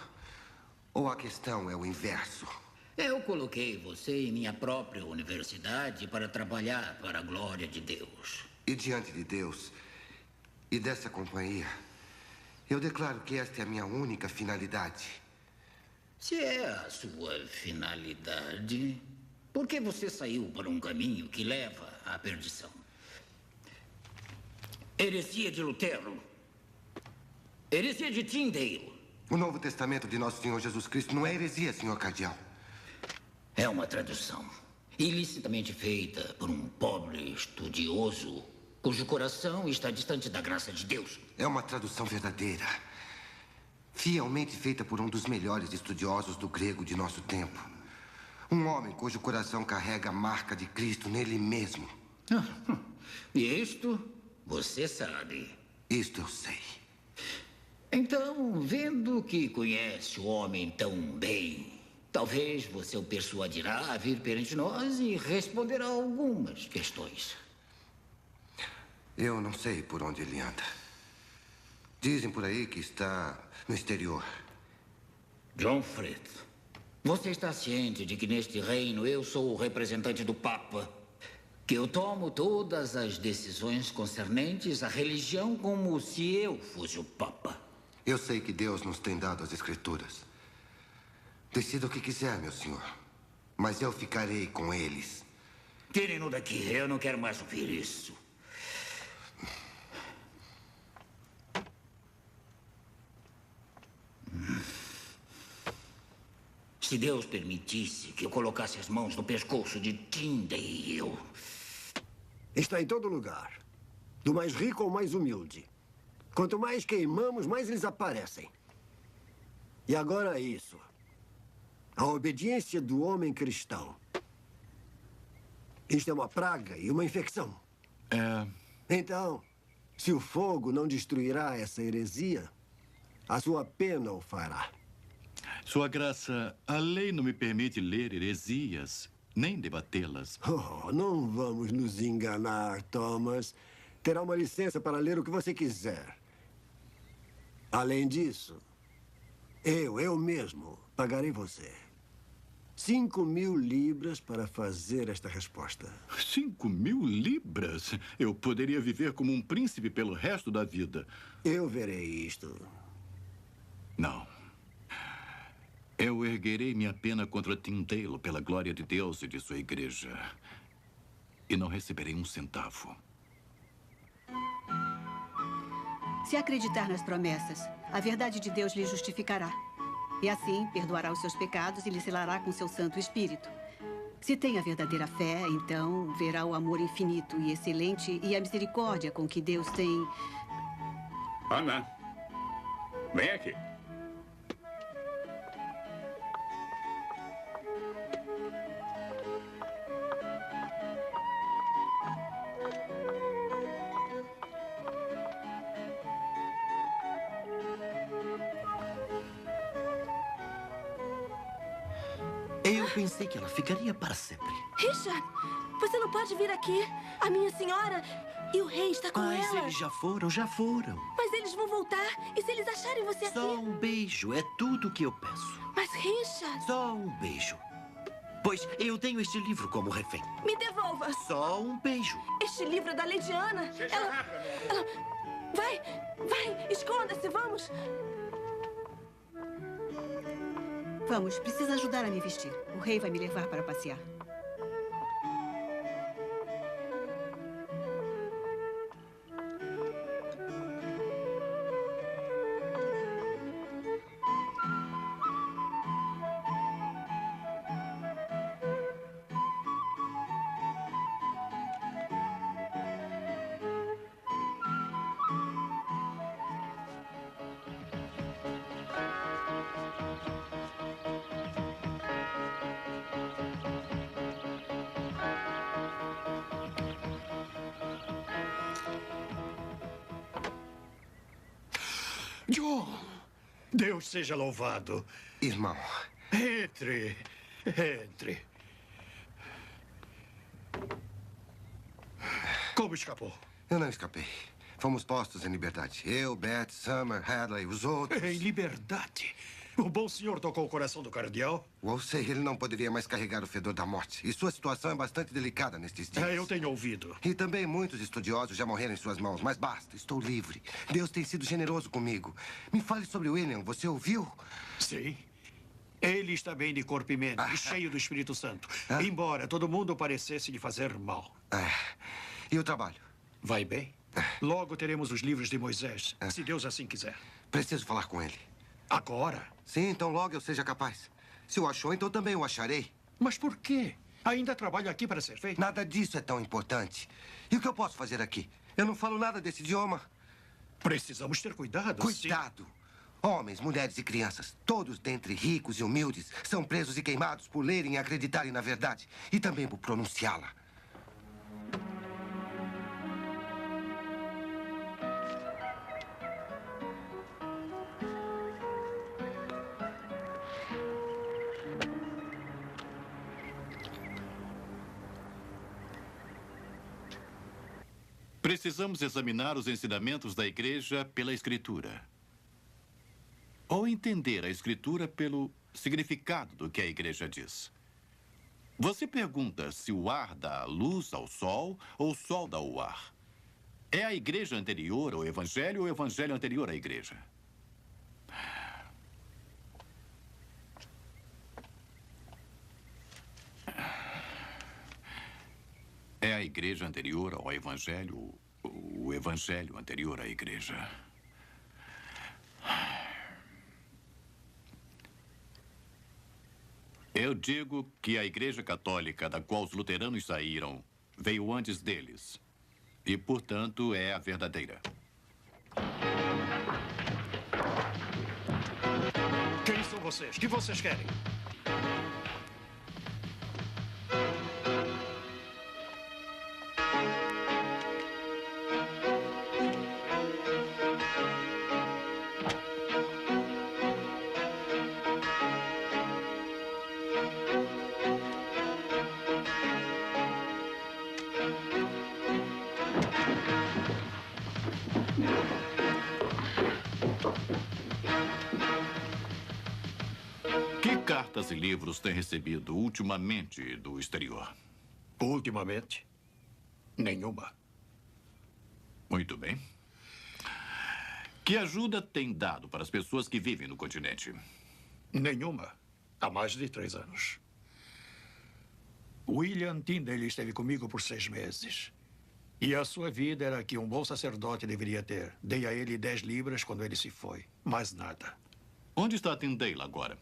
Ou a questão é o inverso? Eu coloquei você em minha própria universidade para trabalhar para a glória de Deus. E diante de Deus e dessa companhia, eu declaro que esta é a minha única finalidade. Se é a sua finalidade, por que você saiu para um caminho que leva à perdição? Heresia de Lutero. Heresia de Tyndale. O Novo Testamento de Nosso Senhor Jesus Cristo não é heresia, senhor Cardeal. É uma tradução ilicitamente feita por um pobre estudioso cujo coração está distante da graça de Deus. É uma tradução verdadeira. Fielmente feita por um dos melhores estudiosos do grego de nosso tempo. Um homem cujo coração carrega a marca de Cristo nele mesmo. E isto você sabe. Isto eu sei. Então, vendo que conhece o homem tão bem, talvez você o persuadirá a vir perante nós e responderá algumas questões. Eu não sei por onde ele anda. Dizem por aí que está no exterior. John Fritz, você está ciente de que neste reino eu sou o representante do Papa? Que eu tomo todas as decisões concernentes à religião como se eu fosse o Papa? Eu sei que Deus nos tem dado as Escrituras. Decida o que quiser, meu senhor. Mas eu ficarei com eles. Tirem-no daqui. Eu não quero mais ouvir isso. Se Deus permitisse que eu colocasse as mãos no pescoço de Tyndale... Está em todo lugar. Do mais rico ao mais humilde. Quanto mais queimamos, mais eles aparecem. E agora isso. A obediência do homem cristão. Isto é uma praga e uma infecção. Então, se o fogo não destruirá essa heresia, a sua pena o fará. Sua Graça, a lei não me permite ler heresias, nem debatê-las. Oh, não vamos nos enganar, Thomas. Terá uma licença para ler o que você quiser. Além disso, eu mesmo pagarei você 5.000 libras para fazer esta resposta. 5.000 libras? Eu poderia viver como um príncipe pelo resto da vida. Eu verei isto. Não. Eu erguerei minha pena contra Tyndale pela glória de Deus e de sua igreja. E não receberei um centavo. Se acreditar nas promessas, a verdade de Deus lhe justificará. E assim, perdoará os seus pecados e lhe selará com seu Santo Espírito. Se tem a verdadeira fé, então verá o amor infinito e excelente e a misericórdia com que Deus tem... Ana, vem aqui. Eu pensei que ela ficaria para sempre. Richard, você não pode vir aqui. A minha senhora e o rei está com Mas ela. eles já foram. Mas eles vão voltar. E se eles acharem você aqui? Só um beijo, é tudo o que eu peço. Mas, Richard... Só um beijo. Pois eu tenho este livro como refém. Me devolva. Só um beijo. Este livro é da Lady Ana. Ela... Vai, esconda-se, vamos. Vamos, precisa ajudar a me vestir. O rei vai me levar para passear. John, Deus seja louvado. Irmão. Entre. Entre. Como escapou? Eu não escapei. Fomos postos em liberdade. Eu, Beth, Summer, Hadley, os outros. Em liberdade? O bom senhor tocou o coração do cardeal? Ou sei, ele não poderia mais carregar o fedor da morte. E sua situação é bastante delicada nestes dias. Eu tenho ouvido. E também muitos estudiosos já morreram em suas mãos. Mas basta, estou livre. Deus tem sido generoso comigo. Me fale sobre William, você ouviu? Sim. Ele está bem de corpo e mente, e cheio do Espírito Santo. Embora todo mundo parecesse lhe fazer mal. E o trabalho? Vai bem. Logo teremos os livros de Moisés, se Deus assim quiser. Preciso falar com ele. Agora? Sim, então logo eu seja capaz. Se o achou, então também o acharei. Mas por quê? Ainda trabalho aqui para ser feito? Nada disso é tão importante. E o que eu posso fazer aqui? Eu não falo nada desse idioma. Precisamos ter cuidado. Cuidado! Homens, mulheres e crianças, todos dentre ricos e humildes, são presos e queimados por lerem e acreditarem na verdade. E também por pronunciá-la. Precisamos examinar os ensinamentos da Igreja pela Escritura. Ou entender a Escritura pelo significado do que a Igreja diz. Você pergunta se o ar dá luz ao sol ou o sol dá o ar. É a Igreja anterior ao Evangelho ou o Evangelho anterior à Igreja? É a Igreja anterior ao Evangelho, o Evangelho anterior à Igreja. Eu digo que a Igreja Católica, da qual os luteranos saíram, veio antes deles. E, portanto, é a verdadeira. Quem são vocês? O que vocês querem? Que cartas e livros tem recebido ultimamente do exterior? Ultimamente? Nenhuma. Muito bem. Que ajuda tem dado para as pessoas que vivem no continente? Nenhuma. Há mais de 3 anos. William Tyndale esteve comigo por 6 meses. E a sua vida era a que um bom sacerdote deveria ter. Dei a ele 10 libras quando ele se foi. Mais nada. Onde está Tyndale agora?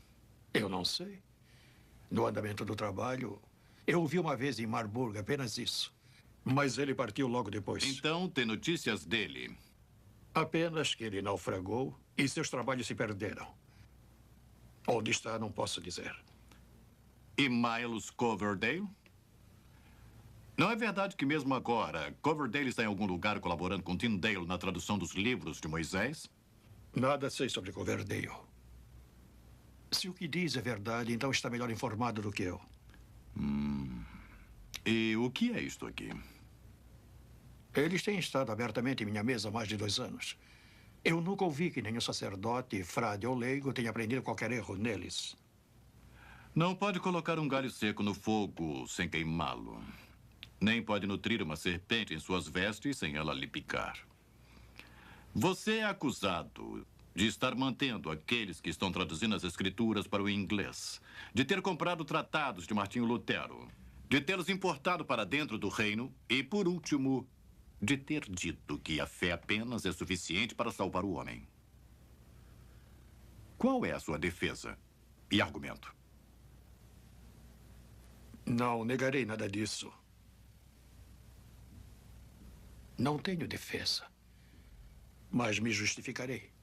Eu não sei. No andamento do trabalho, eu o vi uma vez em Marburg, apenas isso. Mas ele partiu logo depois. Então, tem notícias dele? Apenas que ele naufragou e seus trabalhos se perderam. Onde está, não posso dizer. E Miles Coverdale? Não é verdade que mesmo agora, Coverdale está em algum lugar colaborando com Tyndale na tradução dos livros de Moisés? Nada sei sobre Coverdale. Se o que diz é verdade, então está melhor informado do que eu. E o que é isto aqui? Eles têm estado abertamente em minha mesa há mais de 2 anos. Eu nunca ouvi que nenhum sacerdote, frade ou leigo tenha aprendido qualquer erro neles. Não pode colocar um galho seco no fogo sem queimá-lo. Nem pode nutrir uma serpente em suas vestes sem ela lhe picar. Você é acusado de estar mantendo aqueles que estão traduzindo as escrituras para o inglês, de ter comprado tratados de Martinho Lutero, de tê-los importado para dentro do reino e, por último, de ter dito que a fé apenas é suficiente para salvar o homem. Qual é a sua defesa e argumento? Não negarei nada disso. Não tenho defesa, mas me justificarei.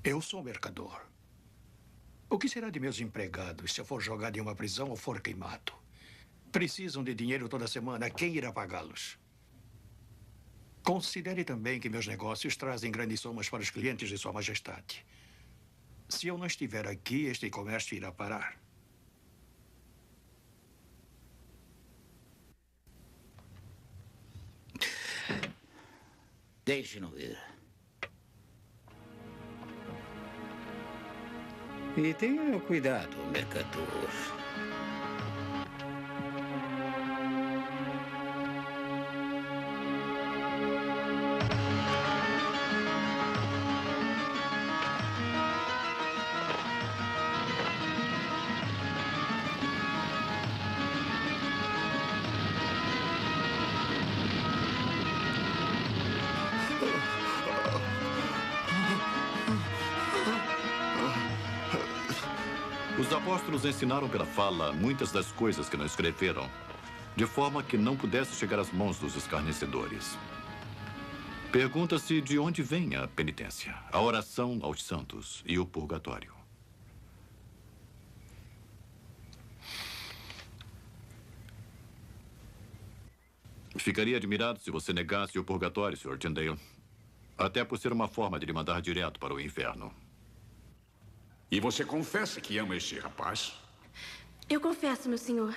Eu sou mercador. O que será de meus empregados se eu for jogado em uma prisão ou for queimado? Precisam de dinheiro toda semana. Quem irá pagá-los? Considere também que meus negócios trazem grandes somas para os clientes de Sua Majestade. Se eu não estiver aqui, este comércio irá parar. Deixe-no ir. E tenha cuidado, mercador. Os apóstolos ensinaram pela fala muitas das coisas que não escreveram, de forma que não pudesse chegar às mãos dos escarnecedores. Pergunta-se de onde vem a penitência, a oração aos santos e o purgatório. Ficaria admirado se você negasse o purgatório, Sr. Tyndale. Até por ser uma forma de lhe mandar direto para o inferno. E você confessa que ama este rapaz? Eu confesso, meu senhor.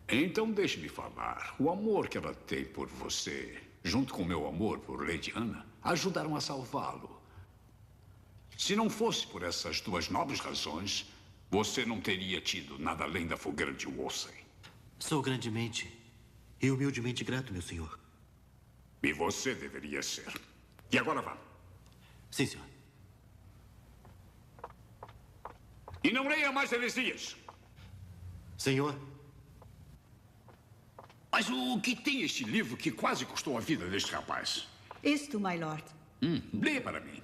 Então deixe-me falar. O amor que ela tem por você, junto com o meu amor por Lady Anna, ajudaram a salvá-lo. Se não fosse por essas duas nobres razões, você não teria tido nada além da fogueira de Wolsey. Sou grandemente e humildemente grato, meu senhor. E você deveria ser. E agora vá. Sim, senhor. E não leia mais heresias. Senhor. Mas o que tem este livro que quase custou a vida deste rapaz? Isto, my lord. Leia para mim.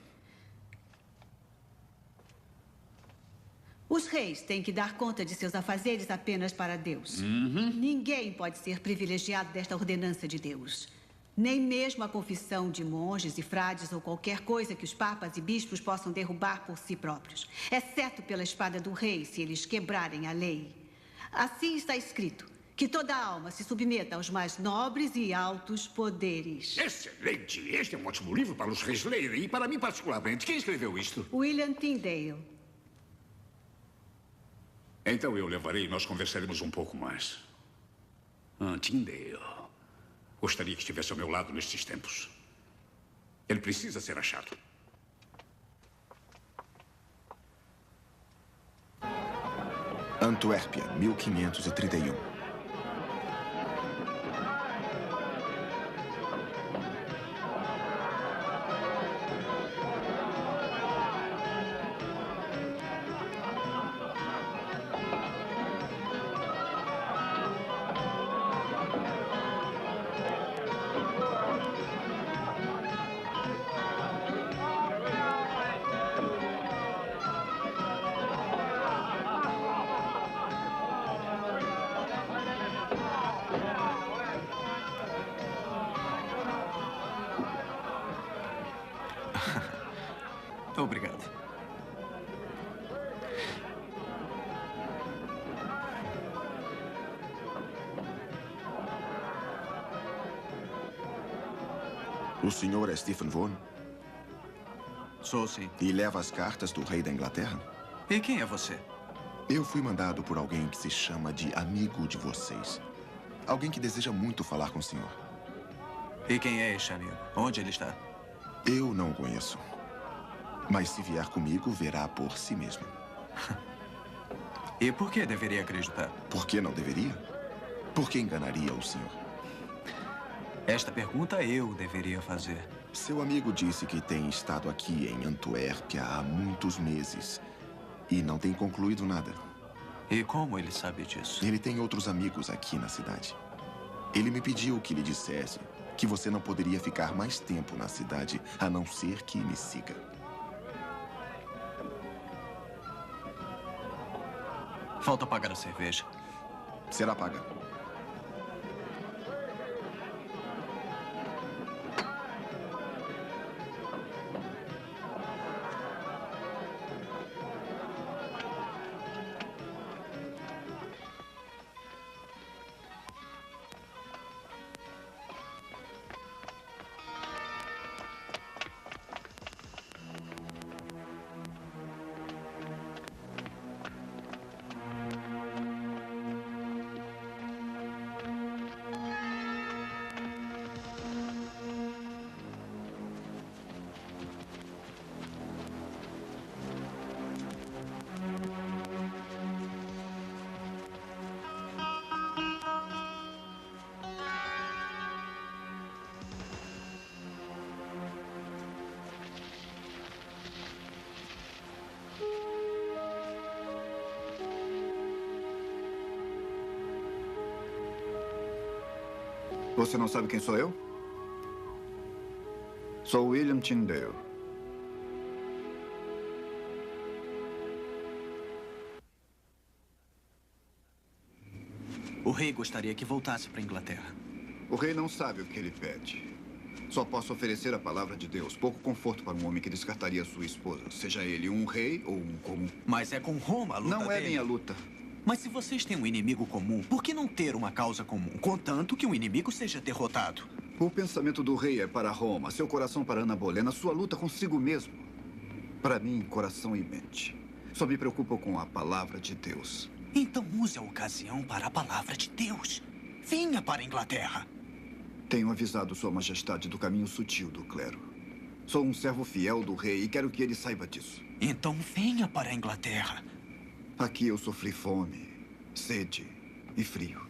Os reis têm que dar conta de seus afazeres apenas para Deus. Ninguém pode ser privilegiado desta ordenança de Deus. Nem mesmo a confissão de monges e frades ou qualquer coisa que os papas e bispos possam derrubar por si próprios, exceto pela espada do rei, se eles quebrarem a lei. Assim está escrito, que toda alma se submeta aos mais nobres e altos poderes. Excelente! Este é um ótimo livro para os reis lerem e para mim particularmente. Quem escreveu isto? William Tyndale. Então eu levarei e nós conversaremos um pouco mais. Tyndale. Gostaria que estivesse ao meu lado nestes tempos. Ele precisa ser achado. Antuérpia, 1531. Obrigado. O senhor é Stephen Vaughan? Sou, sim. E leva as cartas do rei da Inglaterra? E quem é você? Eu fui mandado por alguém que se chama de amigo de vocês. Alguém que deseja muito falar com o senhor. E quem é este amigo? Onde ele está? Eu não o conheço. Mas se vier comigo, verá por si mesmo. E por que deveria acreditar? Por que não deveria? Por que enganaria o senhor? Esta pergunta eu deveria fazer. Seu amigo disse que tem estado aqui em Antuérpia há muitos meses e não tem concluído nada. E como ele sabe disso? Ele tem outros amigos aqui na cidade. Ele me pediu que lhe dissesse que você não poderia ficar mais tempo na cidade a não ser que me siga. Falta pagar a cerveja. Será paga. Você não sabe quem sou eu? Sou William Tyndale. O rei gostaria que voltasse para a Inglaterra. O rei não sabe o que ele pede. Só posso oferecer a palavra de Deus. Pouco conforto para um homem que descartaria sua esposa. Seja ele um rei ou um comum. Mas é com Roma a luta Não é dele. minha luta. Mas se vocês têm um inimigo comum, por que não ter uma causa comum? Contanto que o inimigo seja derrotado. O pensamento do rei é para Roma, seu coração para Ana Bolena, sua luta consigo mesmo. Para mim, coração e mente. Só me preocupo com a palavra de Deus. Então use a ocasião para a palavra de Deus. Venha para a Inglaterra. Tenho avisado Sua Majestade do caminho sutil do clero. Sou um servo fiel do rei e quero que ele saiba disso. Então venha para a Inglaterra. Aqui eu sofri fome, sede e frio.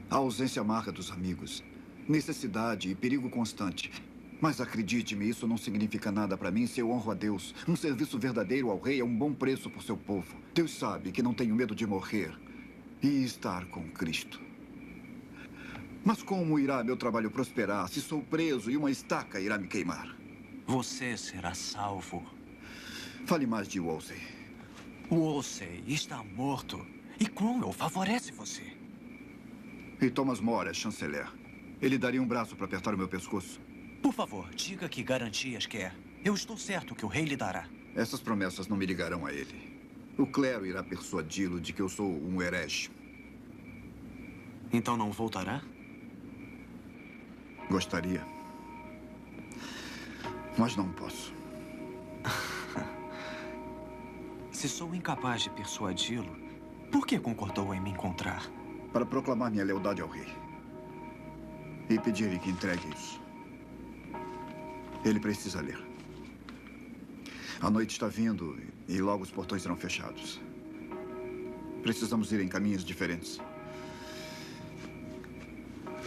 A ausência amarga dos amigos, necessidade e perigo constante. Mas acredite-me, isso não significa nada para mim se eu honro a Deus. Um serviço verdadeiro ao rei é um bom preço por seu povo. Deus sabe que não tenho medo de morrer e estar com Cristo. Mas como irá meu trabalho prosperar se sou preso e uma estaca irá me queimar? Você será salvo. Fale mais de Wolsey. Wolsey está morto. E Cromwell favorece você. E Thomas More é chanceler. Ele daria um braço para apertar o meu pescoço. Por favor, diga que garantias quer. Eu estou certo que o rei lhe dará. Essas promessas não me ligarão a ele. O clero irá persuadi-lo de que eu sou um herege. Então não voltará? Gostaria. Mas não posso. Se sou incapaz de persuadi-lo, por que concordou em me encontrar? Para proclamar minha lealdade ao rei. E pedir-lhe que entregue isso. Ele precisa ler. A noite está vindo e logo os portões serão fechados. Precisamos ir em caminhos diferentes.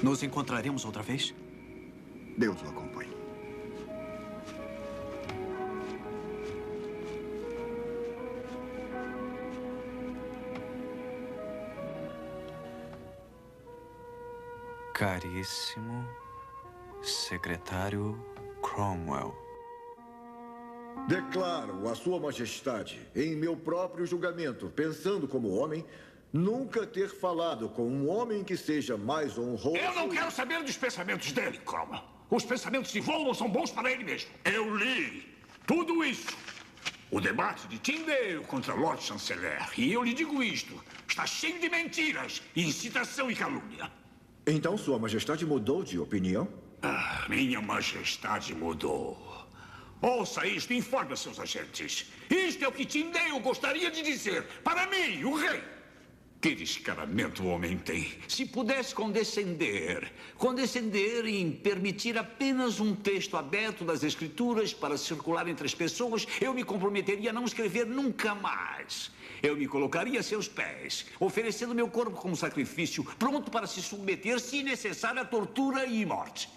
Nos encontraremos outra vez? Deus o acompanhe. Caríssimo secretário Cromwell. Declaro a Sua Majestade, em meu próprio julgamento, pensando como homem, nunca ter falado com um homem que seja mais honroso... Eu não quero saber dos pensamentos dele, Cromwell. Os pensamentos de Voldemort são bons para ele mesmo. Eu li tudo isso. O debate de Tyndale contra Lord Chanceler. E eu lhe digo isto. Está cheio de mentiras, incitação e calúnia. Então Sua Majestade mudou de opinião? Ah, minha Majestade mudou. Ouça isto e informe seus agentes. Isto é o que Tyndale gostaria de dizer para mim, o rei. Que descaramento o homem tem. Se pudesse condescender em permitir apenas um texto aberto das Escrituras para circular entre as pessoas, eu me comprometeria a não escrever nunca mais. Eu me colocaria a seus pés, oferecendo meu corpo como sacrifício, pronto para se submeter, se necessário, à tortura e morte.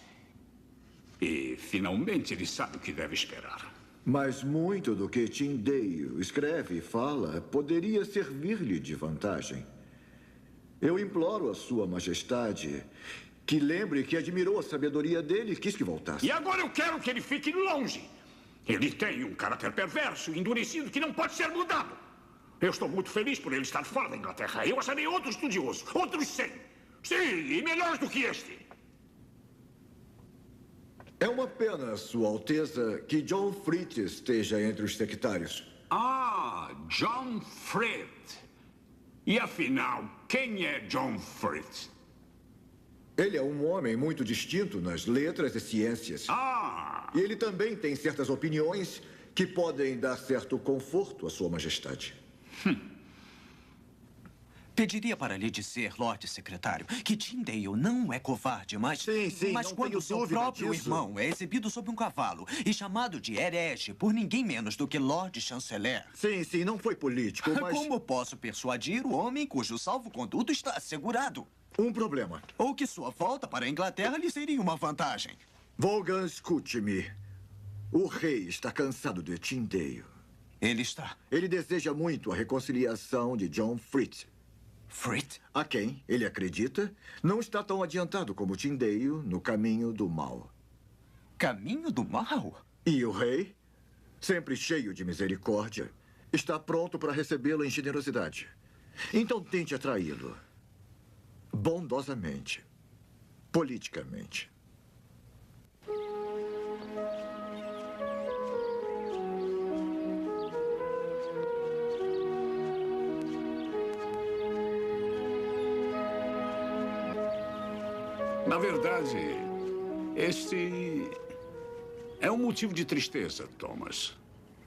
E, finalmente, ele sabe o que deve esperar. Mas muito do que Tyndale escreve e fala poderia servir-lhe de vantagem. Eu imploro a Sua Majestade que lembre que admirou a sabedoria dele e quis que voltasse. E agora eu quero que ele fique longe. Ele tem um caráter perverso, endurecido, que não pode ser mudado. Eu estou muito feliz por ele estar fora da Inglaterra. Eu acharei outro estudioso, outros 100. Sim, e melhores do que este. É uma pena, Sua Alteza, que John Fritz esteja entre os sectários. Ah, John Fritz. E afinal, quem é John Fritz? Ele é um homem muito distinto nas letras e ciências. Ah! E ele também tem certas opiniões que podem dar certo conforto à Sua Majestade. Pediria para lhe dizer, Lorde Secretário, que Tyndale não é covarde, mas não quando tenho seu dúvida próprio disso. irmão é exibido sob um cavalo e chamado de herege por ninguém menos do que Lord Chanceler. Sim, não foi político, mas... Como posso persuadir o homem cujo salvo-conduto está assegurado? Um problema. Ou que sua volta para a Inglaterra lhe seria uma vantagem. Vaughan, escute-me. O rei está cansado de Tyndale. Ele está. Ele deseja muito a reconciliação de John Fritz. Frit? A quem ele acredita, não está tão adiantado como Tindale no caminho do mal. Caminho do mal? E o rei, sempre cheio de misericórdia, está pronto para recebê-lo em generosidade. Então tente atraí-lo. Bondosamente. Politicamente. Na verdade, este é um motivo de tristeza, Thomas.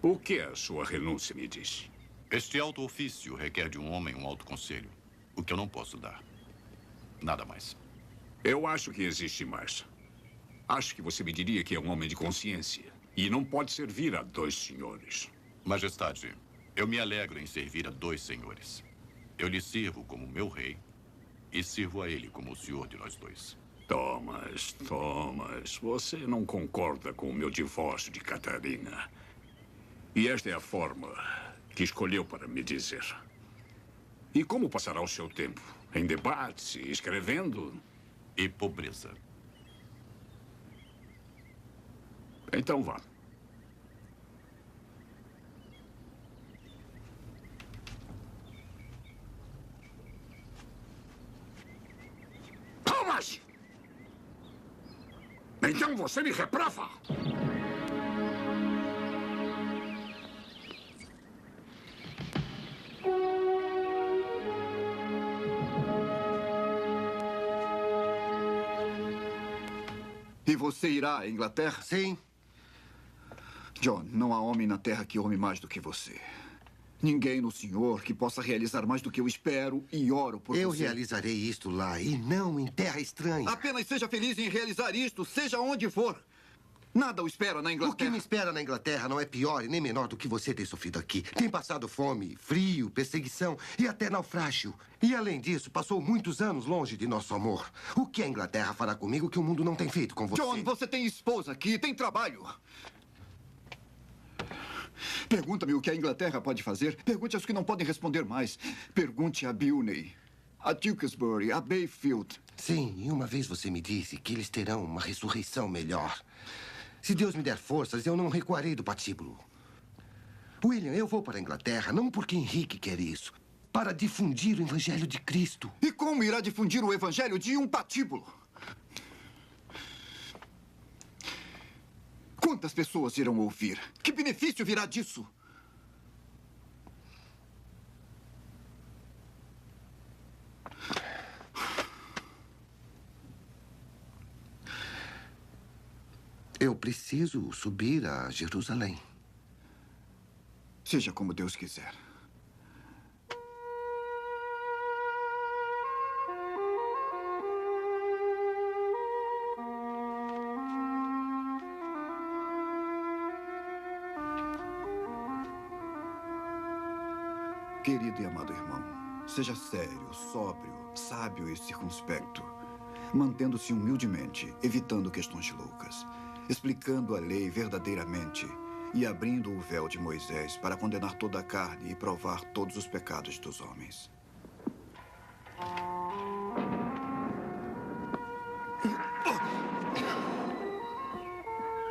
O que a sua renúncia me diz? Este alto ofício requer de um homem um alto conselho, o que eu não posso dar. Nada mais. Eu acho que existe mais. Acho que você me diria que é um homem de consciência e não pode servir a 2 senhores. Majestade, eu me alegro em servir a 2 senhores. Eu lhe sirvo como meu rei e sirvo a ele como o senhor de nós 2. Thomas, você não concorda com o meu divórcio de Catarina. E esta é a forma que escolheu para me dizer. E como passará o seu tempo? Em debates, escrevendo? E pobreza. Então vá. Thomas! Então você me reprova? E você irá à Inglaterra? Sim. John, não há homem na Terra que ame mais do que você. Ninguém no Senhor que possa realizar mais do que eu espero e oro por você. Eu realizarei isto lá e não em terra estranha. Apenas seja feliz em realizar isto, seja onde for. Nada o espera na Inglaterra. O que me espera na Inglaterra não é pior e nem menor do que você tem sofrido aqui. Tem passado fome, frio, perseguição e até naufrágio. E além disso, passou muitos anos longe de nosso amor. O que a Inglaterra fará comigo que o mundo não tem feito com você? John, você tem esposa aqui, tem trabalho. Pergunta-me o que a Inglaterra pode fazer. Pergunte aos que não podem responder mais. Pergunte a Bilney, a Tewkesbury, a Bayfield. Sim, e uma vez você me disse que eles terão uma ressurreição melhor. Se Deus me der forças, eu não recuarei do patíbulo. William, eu vou para a Inglaterra, não porque Henrique quer isso, para difundir o Evangelho de Cristo. E como irá difundir o Evangelho de um patíbulo? Quantas pessoas irão ouvir? Que benefício virá disso? Eu preciso subir a Jerusalém. Seja como Deus quiser. Querido e amado irmão, seja sério, sóbrio, sábio e circunspecto, mantendo-se humildemente, evitando questões loucas, explicando a lei verdadeiramente e abrindo o véu de Moisés para condenar toda a carne e provar todos os pecados dos homens.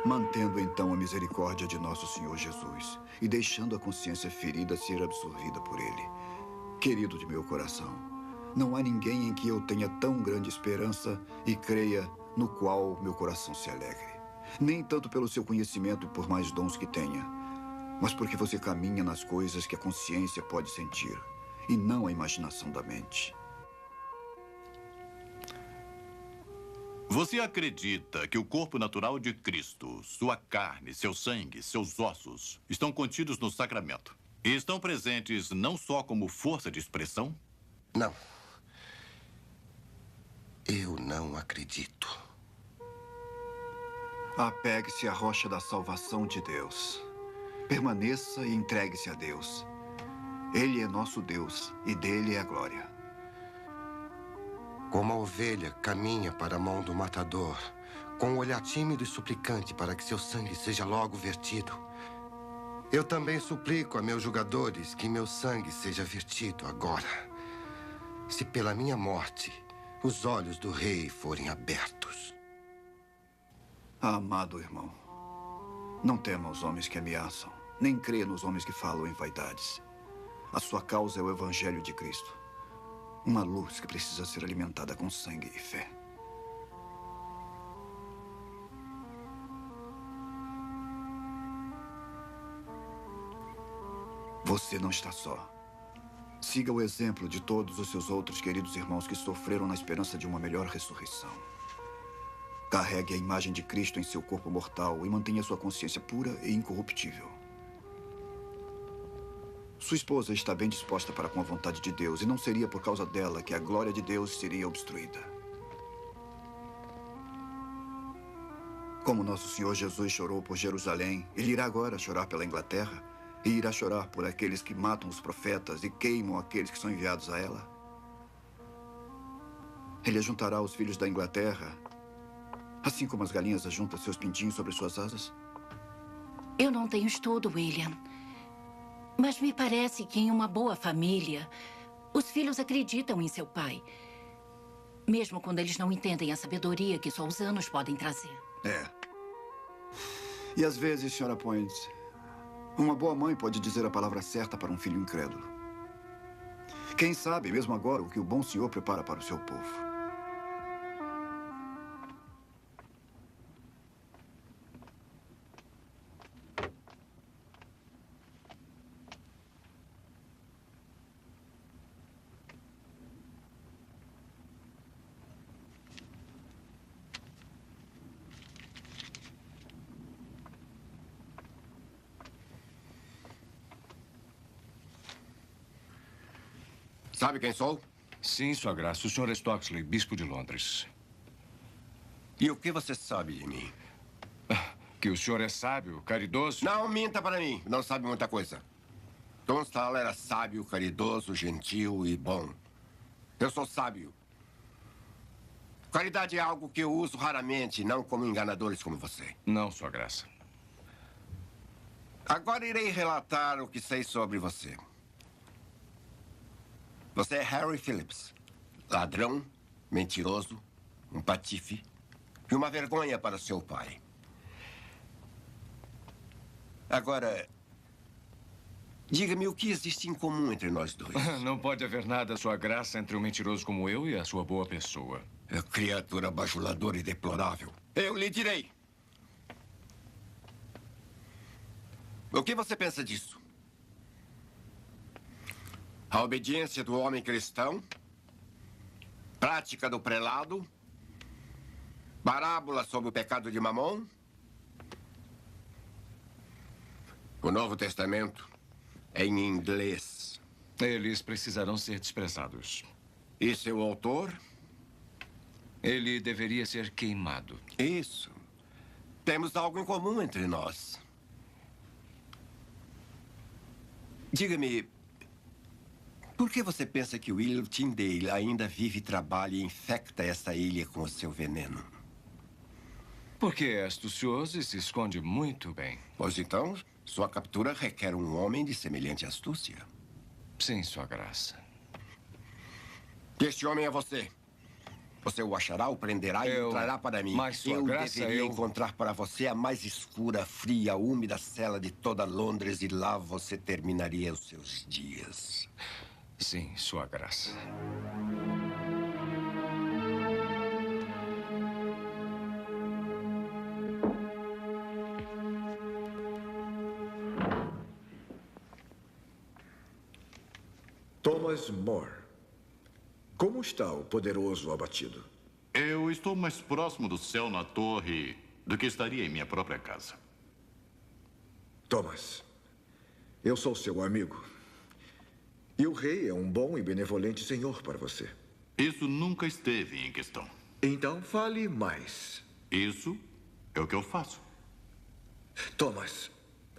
Mantendo então a misericórdia de nosso Senhor Jesus e deixando a consciência ferida ser absorvida por Ele. Querido de meu coração, não há ninguém em que eu tenha tão grande esperança e creia, no qual meu coração se alegre. Nem tanto pelo seu conhecimento, por mais dons que tenha, mas porque você caminha nas coisas que a consciência pode sentir e não a imaginação da mente. Você acredita que o corpo natural de Cristo, sua carne, seu sangue, seus ossos, estão contidos no sacramento? E estão presentes não só como força de expressão? Não. Eu não acredito. Apegue-se à rocha da salvação de Deus. Permaneça e entregue-se a Deus. Ele é nosso Deus e dele é a glória. Como a ovelha caminha para a mão do matador, com um olhar tímido e suplicante para que seu sangue seja logo vertido, eu também suplico a meus julgadores que meu sangue seja vertido agora. se pela minha morte os olhos do rei forem abertos. Amado irmão, não tema os homens que ameaçam, nem crê nos homens que falam em vaidades. A sua causa é o Evangelho de Cristo. Uma luz que precisa ser alimentada com sangue e fé. Você não está só. Siga o exemplo de todos os seus outros queridos irmãos que sofreram na esperança de uma melhor ressurreição. Carregue a imagem de Cristo em seu corpo mortal e mantenha sua consciência pura e incorruptível. Sua esposa está bem disposta para com a vontade de Deus e não seria por causa dela que a glória de Deus seria obstruída. Como nosso Senhor Jesus chorou por Jerusalém, Ele irá agora chorar pela Inglaterra e irá chorar por aqueles que matam os profetas e queimam aqueles que são enviados a ela. Ele ajuntará os filhos da Inglaterra, assim como as galinhas ajuntam seus pintinhos sobre suas asas. Eu não tenho estudo, William. Mas me parece que em uma boa família, os filhos acreditam em seu pai. Mesmo quando eles não entendem a sabedoria que só os anos podem trazer. É. E às vezes, Sra. Point, uma boa mãe pode dizer a palavra certa para um filho incrédulo. Quem sabe, mesmo agora, o que o bom Senhor prepara para o seu povo. Sabe quem sou? Sim, Sua Graça. O Sr. Stocksley, bispo de Londres. E o que você sabe de mim? Que o senhor é sábio, caridoso... Não minta para mim. Não sabe muita coisa. Tunstall era sábio, caridoso, gentil e bom. Eu sou sábio. Caridade é algo que eu uso raramente, não como enganadores como você. Não, Sua Graça. Agora irei relatar o que sei sobre você. Você é Harry Phillips. Ladrão, mentiroso, um patife e uma vergonha para seu pai. Agora, diga-me o que existe em comum entre nós dois. Não pode haver nada, Sua Graça, entre um mentiroso como eu e a sua boa pessoa. É criatura bajuladora e deplorável. Eu lhe direi. O que você pensa disso? A obediência do homem cristão, prática do prelado, parábola sobre o pecado de Mamon, o Novo Testamento é em inglês. Eles precisarão ser desprezados. E seu autor? Ele deveria ser queimado. Isso. Temos algo em comum entre nós. Diga-me, por que você pensa que William Tyndale ainda vive, trabalha e infecta essa ilha com o seu veneno? Porque é astucioso e se esconde muito bem. Pois então, sua captura requer um homem de semelhante astúcia. Sim, Sua Graça. Este homem é você. Você o achará, o prenderá e o trará para mim. Mas, Sua Graça, deveria encontrar para você a mais escura, fria, úmida cela de toda Londres e lá você terminaria os seus dias. Sim, Sua Graça. Thomas More. Como está o poderoso abatido? Eu estou mais próximo do céu na torre do que estaria em minha própria casa. Thomas, eu sou seu amigo. E o rei é um bom e benevolente senhor para você. Isso nunca esteve em questão. Então fale mais. Isso é o que eu faço. Thomas,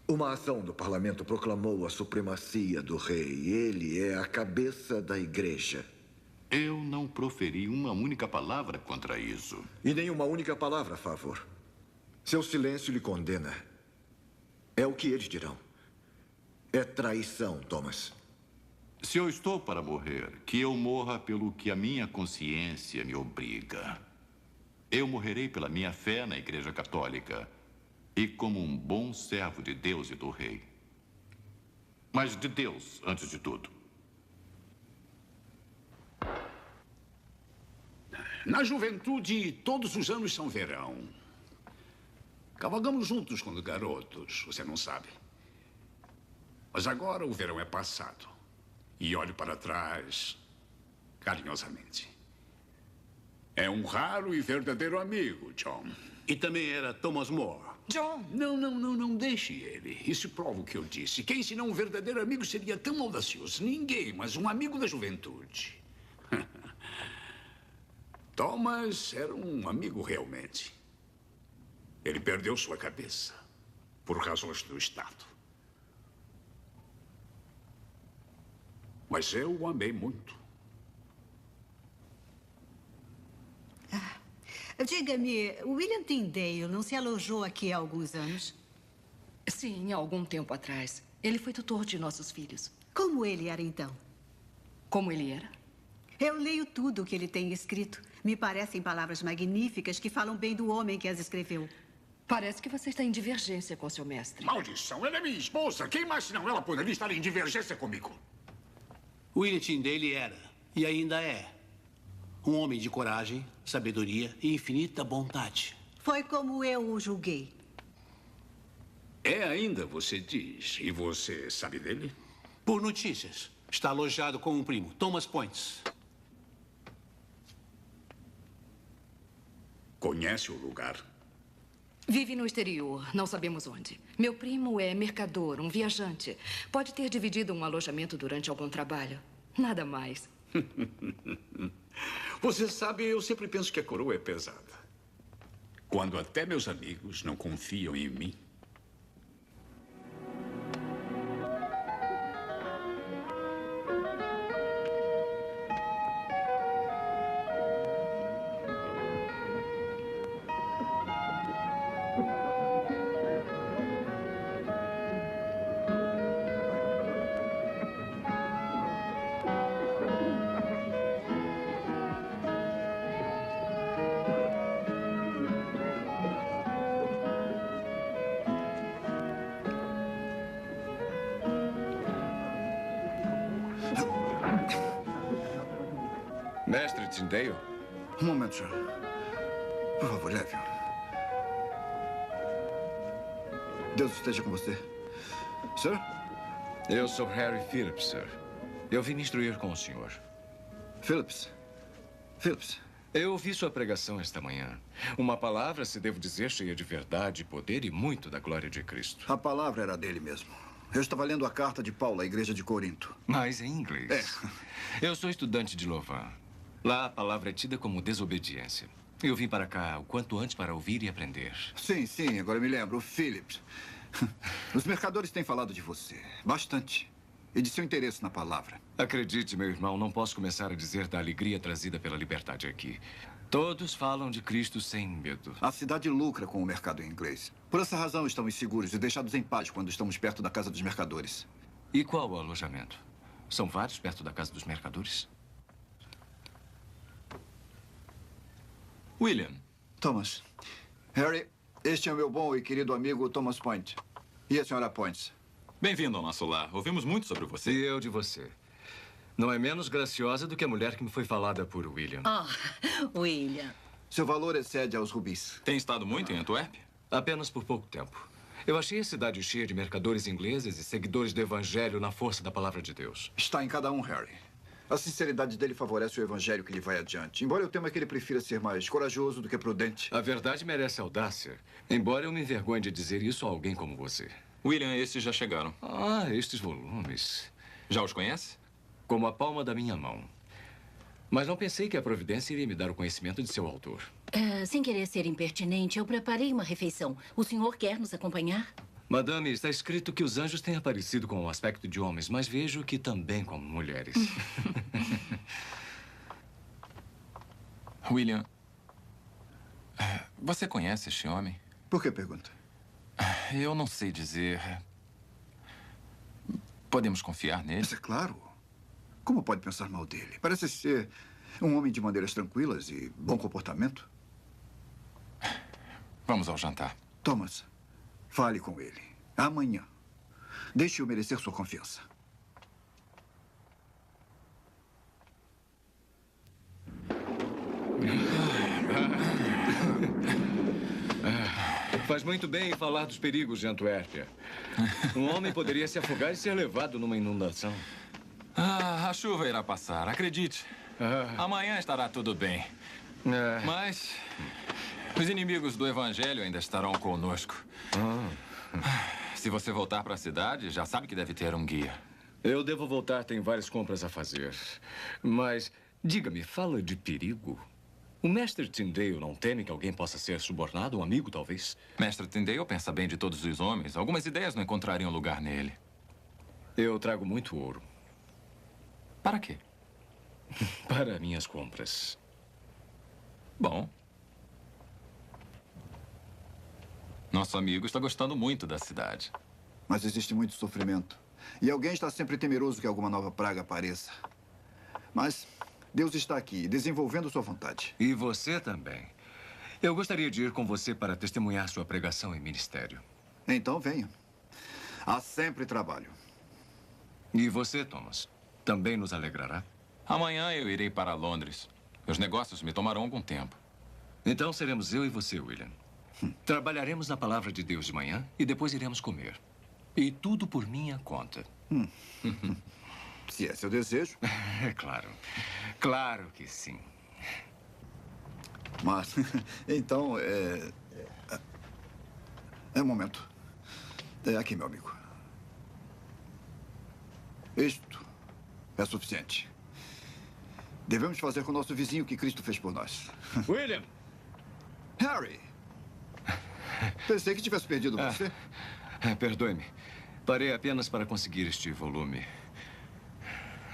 uma ação do parlamento proclamou a supremacia do rei. Ele é a cabeça da igreja. Eu não proferi uma única palavra contra isso. E nem uma única palavra a favor. Seu silêncio lhe condena. É o que eles dirão. É traição, Thomas. Se eu estou para morrer, que eu morra pelo que a minha consciência me obriga. Eu morrerei pela minha fé na Igreja Católica e como um bom servo de Deus e do Rei. Mas de Deus, antes de tudo. Na juventude, todos os anos são verão. Cavalgamos juntos quando garotos, você não sabe. Mas agora o verão é passado. E olho para trás carinhosamente. É um raro e verdadeiro amigo, John. E também era Thomas More. John, não deixe ele. Isso prova o que eu disse. Quem senão um verdadeiro amigo seria tão audacioso? Ninguém, mas um amigo da juventude. Thomas era um amigo realmente. Ele perdeu sua cabeça por razões do Estado. Mas eu o amei muito. Diga-me, William Tyndale não se alojou aqui há alguns anos? Sim, há algum tempo atrás. Ele foi tutor de nossos filhos. Como ele era, então? Como ele era? Eu leio tudo o que ele tem escrito. Me parecem palavras magníficas que falam bem do homem que as escreveu. Parece que você está em divergência com seu mestre. Maldição, ela é minha esposa. Quem mais senão ela poderia estar em divergência comigo? William Tyndale era, e ainda é, um homem de coragem, sabedoria e infinita bondade. Foi como eu o julguei. É ainda, você diz. E você sabe dele? Por notícias. Está alojado com um primo, Thomas Points. Conhece o lugar? Vive no exterior, não sabemos onde. Meu primo é mercador, um viajante. Pode ter dividido um alojamento durante algum trabalho. Nada mais. Você sabe, eu sempre penso que a coroa é pesada. Quando até meus amigos não confiam em mim. Mestre Tyndale? Um momento, senhor. Por favor, leve-o. Deus esteja com você. Sir? Eu sou Harry Phillips, sir. Eu vim me instruir com o senhor. Phillips? Phillips? Eu ouvi sua pregação esta manhã. Uma palavra, se devo dizer, cheia de verdade, poder e muito da glória de Cristo. A palavra era dele mesmo. Eu estava lendo a carta de Paulo à igreja de Corinto. Mas em inglês. Eu sou estudante de Louvain. Lá a palavra é tida como desobediência. Eu vim para cá o quanto antes para ouvir e aprender. Sim, agora me lembro. O Phillips. Os mercadores têm falado de você. Bastante. E de seu interesse na palavra. Acredite, meu irmão, não posso começar a dizer da alegria trazida pela liberdade aqui. Todos falam de Cristo sem medo. A cidade lucra com o mercado inglês. Por essa razão estamos seguros e deixados em paz quando estamos perto da casa dos mercadores. E qual o alojamento? São vários perto da casa dos mercadores? William. Thomas. Harry, este é o meu bom e querido amigo Thomas Point. E a senhora Points. Bem-vindo ao nosso lar. Ouvimos muito sobre você. E eu de você. Não é menos graciosa do que a mulher que me foi falada por William. William. Seu valor excede aos rubis. Tem estado muito em Antuérpia? Apenas por pouco tempo. Eu achei a cidade cheia de mercadores ingleses e seguidores do Evangelho na força da palavra de Deus. Está em cada um, Harry. A sinceridade dele favorece o evangelho que lhe vai adiante. Embora eu tema que ele prefira ser mais corajoso do que prudente. A verdade merece audácia. Embora eu me envergonhe de dizer isso a alguém como você. William, estes já chegaram. Estes volumes. Já os conhece? Como a palma da minha mão. Mas não pensei que a providência iria me dar o conhecimento de seu autor. Sem querer ser impertinente, eu preparei uma refeição. O senhor quer nos acompanhar? Madame, está escrito que os anjos têm aparecido com o aspecto de homens, mas vejo que também como mulheres. William, você conhece este homem? Por que pergunta? Eu não sei dizer. Podemos confiar nele? Mas é claro. Como pode pensar mal dele? Parece ser um homem de maneiras tranquilas e bom comportamento. Vamos ao jantar. Thomas, fale com ele. Amanhã. Deixe-o merecer sua confiança. Faz muito bem falar dos perigos de Antuérpia. Um homem poderia se afogar e ser levado numa inundação. A chuva irá passar, acredite. Amanhã estará tudo bem. Mas os inimigos do Evangelho ainda estarão conosco. Se você voltar para a cidade, já sabe que deve ter um guia. Eu devo voltar, tenho várias compras a fazer. Mas, diga-me, fala de perigo? O mestre Tyndale não teme que alguém possa ser subornado? Um amigo, talvez? Mestre Tyndale pensa bem de todos os homens. Algumas ideias não encontrariam lugar nele. Eu trago muito ouro. Para quê? Para minhas compras. Bom. Nosso amigo está gostando muito da cidade. Mas existe muito sofrimento. E alguém está sempre temeroso que alguma nova praga apareça. Mas Deus está aqui, desenvolvendo sua vontade. E você também. Eu gostaria de ir com você para testemunhar sua pregação e ministério. Então venha. Há sempre trabalho. E você, Thomas, também nos alegrará? Amanhã eu irei para Londres. Os negócios me tomarão algum tempo. Então seremos eu e você, William. Trabalharemos na palavra de Deus de manhã e depois iremos comer. E tudo por minha conta. Se é seu desejo. É claro. Claro que sim. Mas, então, é um momento. É aqui, meu amigo. Isto é suficiente. Devemos fazer com o nosso vizinho o que Cristo fez por nós. William! Harry! Pensei que tivesse perdido você. Perdoe-me. Parei apenas para conseguir este volume.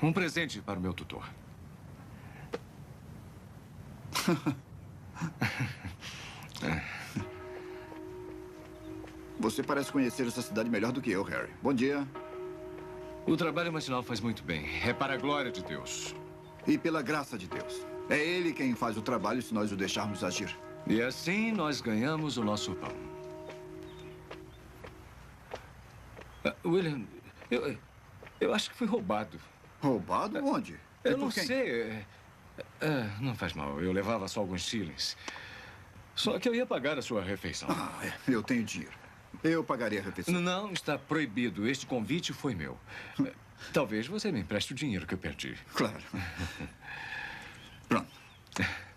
Um presente para o meu tutor. Você parece conhecer essa cidade melhor do que eu, Harry. Bom dia. O trabalho matinal faz muito bem. É para a glória de Deus. E pela graça de Deus. É Ele quem faz o trabalho se nós o deixarmos agir. E assim nós ganhamos o nosso pão. William, eu acho que fui roubado. Roubado? Onde? Eu não sei. Não faz mal. Eu levava só alguns shillings. Só que eu ia pagar a sua refeição. Eu tenho dinheiro. Eu pagarei a refeição. Não, está proibido. Este convite foi meu. Talvez você me empreste o dinheiro que eu perdi. Claro. Pronto.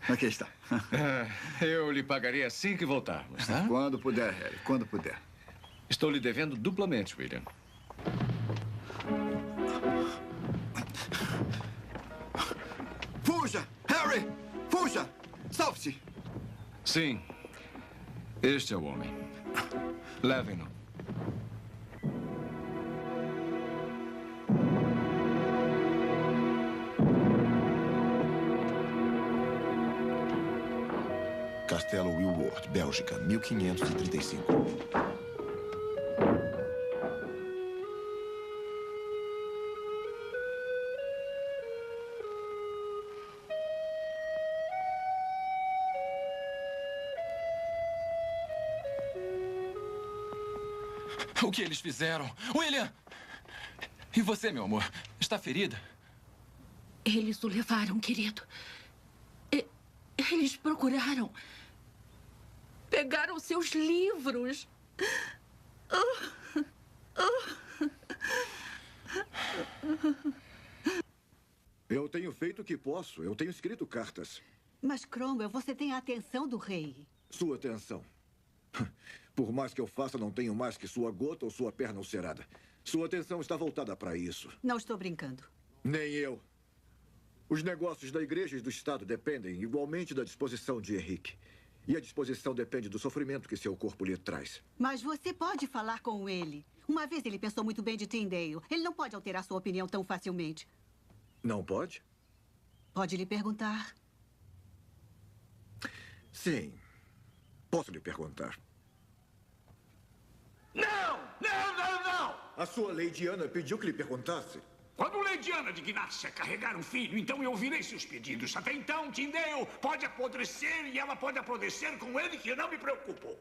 Aqui está. Eu lhe pagarei assim que voltarmos, tá? Quando puder, Harry. Quando puder. Estou lhe devendo duplamente, William. Fuja! Harry! Fuja! Salve-se! Sim. Este é o homem. Levem-no. Castelo Wilworth, Bélgica, 1535. O que eles fizeram? William! E você, meu amor? Está ferida? Eles o levaram, querido. Eles procuraram. Pegaram seus livros. Eu tenho feito o que posso. Eu tenho escrito cartas. Mas, Cromwell, você tem a atenção do rei. Sua atenção. Por mais que eu faça, não tenho mais que sua gota ou sua perna ulcerada. Sua atenção está voltada para isso. Não estou brincando. Nem eu. Os negócios da igreja e do Estado dependem igualmente da disposição de Henrique. E a disposição depende do sofrimento que seu corpo lhe traz. Mas você pode falar com ele. Uma vez ele pensou muito bem de Tyndale. Ele não pode alterar sua opinião tão facilmente. Não pode? Pode lhe perguntar. Sim. Posso lhe perguntar? Não! Não, não, não! A sua Lady Ana pediu que lhe perguntasse. Quando Lady Ana de Gnácia carregar um filho, então eu ouvirei seus pedidos. Até então, Tyndale pode apodrecer e ela pode apodrecer com ele, que eu não me preocupo.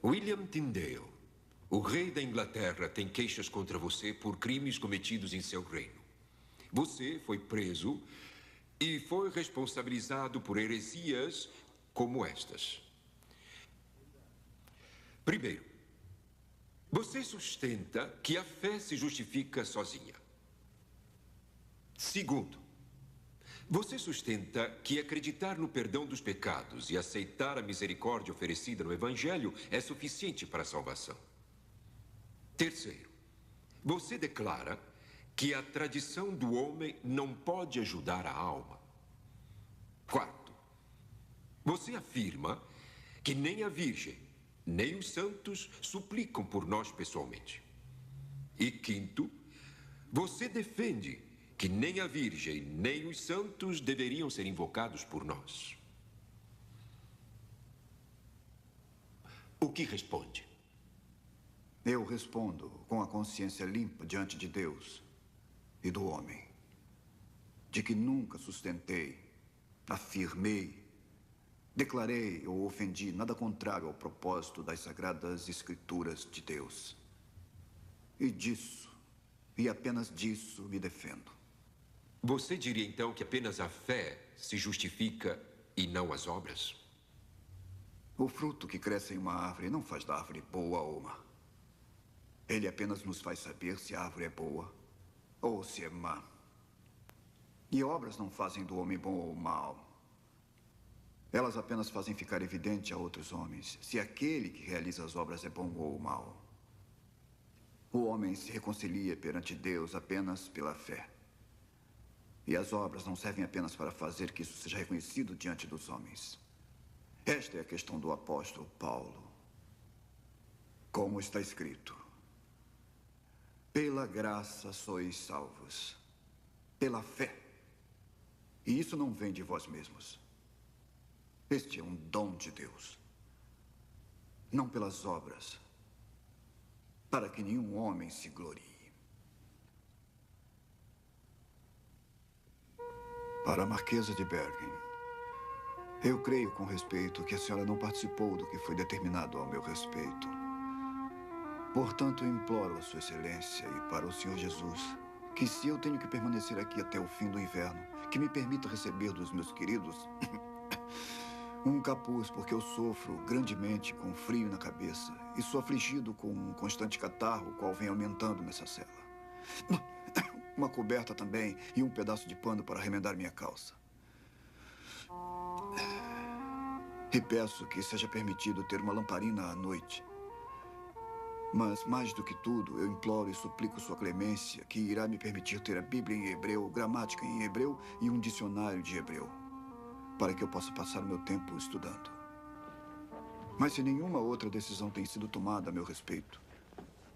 William Tyndale, o rei da Inglaterra tem queixas contra você por crimes cometidos em seu reino. Você foi preso e foi responsabilizado por heresias como estas. Primeiro, você sustenta que a fé se justifica sozinha. Segundo, você sustenta que acreditar no perdão dos pecados e aceitar a misericórdia oferecida no Evangelho é suficiente para a salvação. Terceiro, você declara que a tradição do homem não pode ajudar a alma. Quarto, você afirma que nem a Virgem, nem os santos suplicam por nós pessoalmente. E quinto, você defende que nem a Virgem, nem os santos deveriam ser invocados por nós. O que responde? Eu respondo com a consciência limpa diante de Deus e do homem, de que nunca sustentei, afirmei, declarei ou ofendi nada contrário ao propósito das Sagradas Escrituras de Deus. E disso, e apenas disso, me defendo. Você diria então que apenas a fé se justifica e não as obras? O fruto que cresce em uma árvore não faz da árvore boa ou má. Ele apenas nos faz saber se a árvore é boa ou se é má. E obras não fazem do homem bom ou mau. Elas apenas fazem ficar evidente a outros homens se aquele que realiza as obras é bom ou mau. O homem se reconcilia perante Deus apenas pela fé. E as obras não servem apenas para fazer que isso seja reconhecido diante dos homens. Esta é a questão do apóstolo Paulo. Como está escrito: pela graça sois salvos, pela fé. E isso não vem de vós mesmos. Este é um dom de Deus. Não pelas obras, para que nenhum homem se glorie. Para a Marquesa de Bergen, eu creio com respeito que a senhora não participou do que foi determinado ao meu respeito. Portanto, eu imploro a Sua Excelência e para o Senhor Jesus que, se eu tenho que permanecer aqui até o fim do inverno, que me permita receber dos meus queridos um capuz, porque eu sofro grandemente com frio na cabeça e sou afligido com um constante catarro, o qual vem aumentando nessa cela. Uma coberta também e um pedaço de pano para remendar minha calça. E peço que seja permitido ter uma lamparina à noite. Mas, mais do que tudo, eu imploro e suplico sua clemência, que irá me permitir ter a Bíblia em hebreu, gramática em hebreu e um dicionário de hebreu, para que eu possa passar o meu tempo estudando. Mas se nenhuma outra decisão tem sido tomada a meu respeito,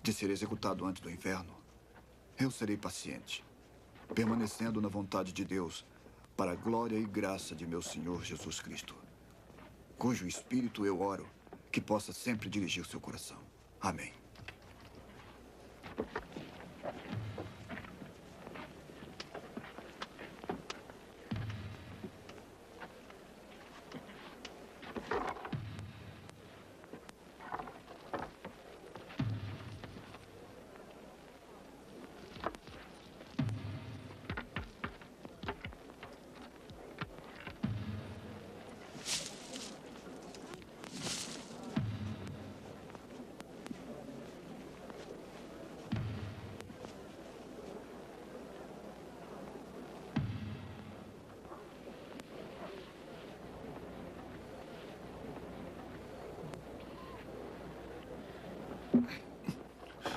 de ser executado antes do inverno, eu serei paciente, permanecendo na vontade de Deus, para a glória e graça de meu Senhor Jesus Cristo, cujo Espírito eu oro que possa sempre dirigir seu coração. Amém.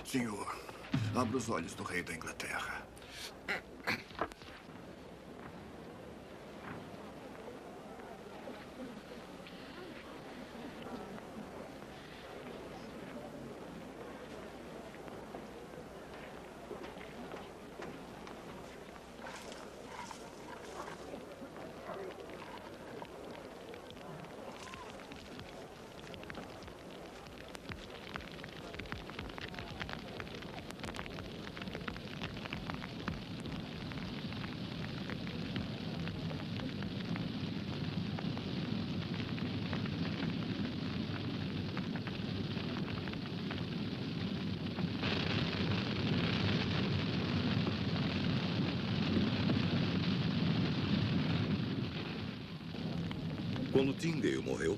Senhor, abra os olhos do rei da Inglaterra. Quando Tyndale morreu,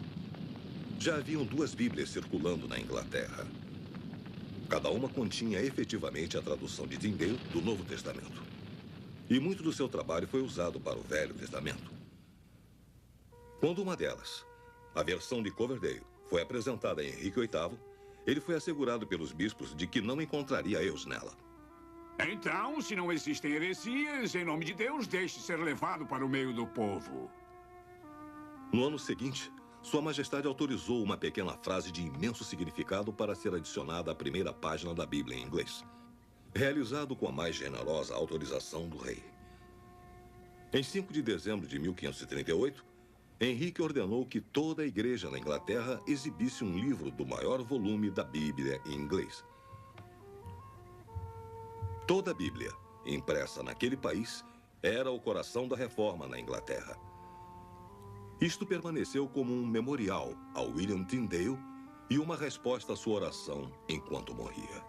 já haviam 2 Bíblias circulando na Inglaterra. Cada uma continha efetivamente a tradução de Tyndale do Novo Testamento. E muito do seu trabalho foi usado para o Velho Testamento. Quando uma delas, a versão de Coverdale, foi apresentada a Henrique VIII, ele foi assegurado pelos bispos de que não encontraria erros nela. Então, se não existem heresias, em nome de Deus, deixe ser levado para o meio do povo. No ano seguinte, Sua Majestade autorizou uma pequena frase de imenso significado para ser adicionada à primeira página da Bíblia em inglês, realizado com a mais generosa autorização do rei. Em 5 de dezembro de 1538, Henrique ordenou que toda a igreja na Inglaterra exibisse um livro do maior volume da Bíblia em inglês. Toda a Bíblia, impressa naquele país, era o coração da reforma na Inglaterra. Isto permaneceu como um memorial ao William Tyndale e uma resposta à sua oração enquanto morria.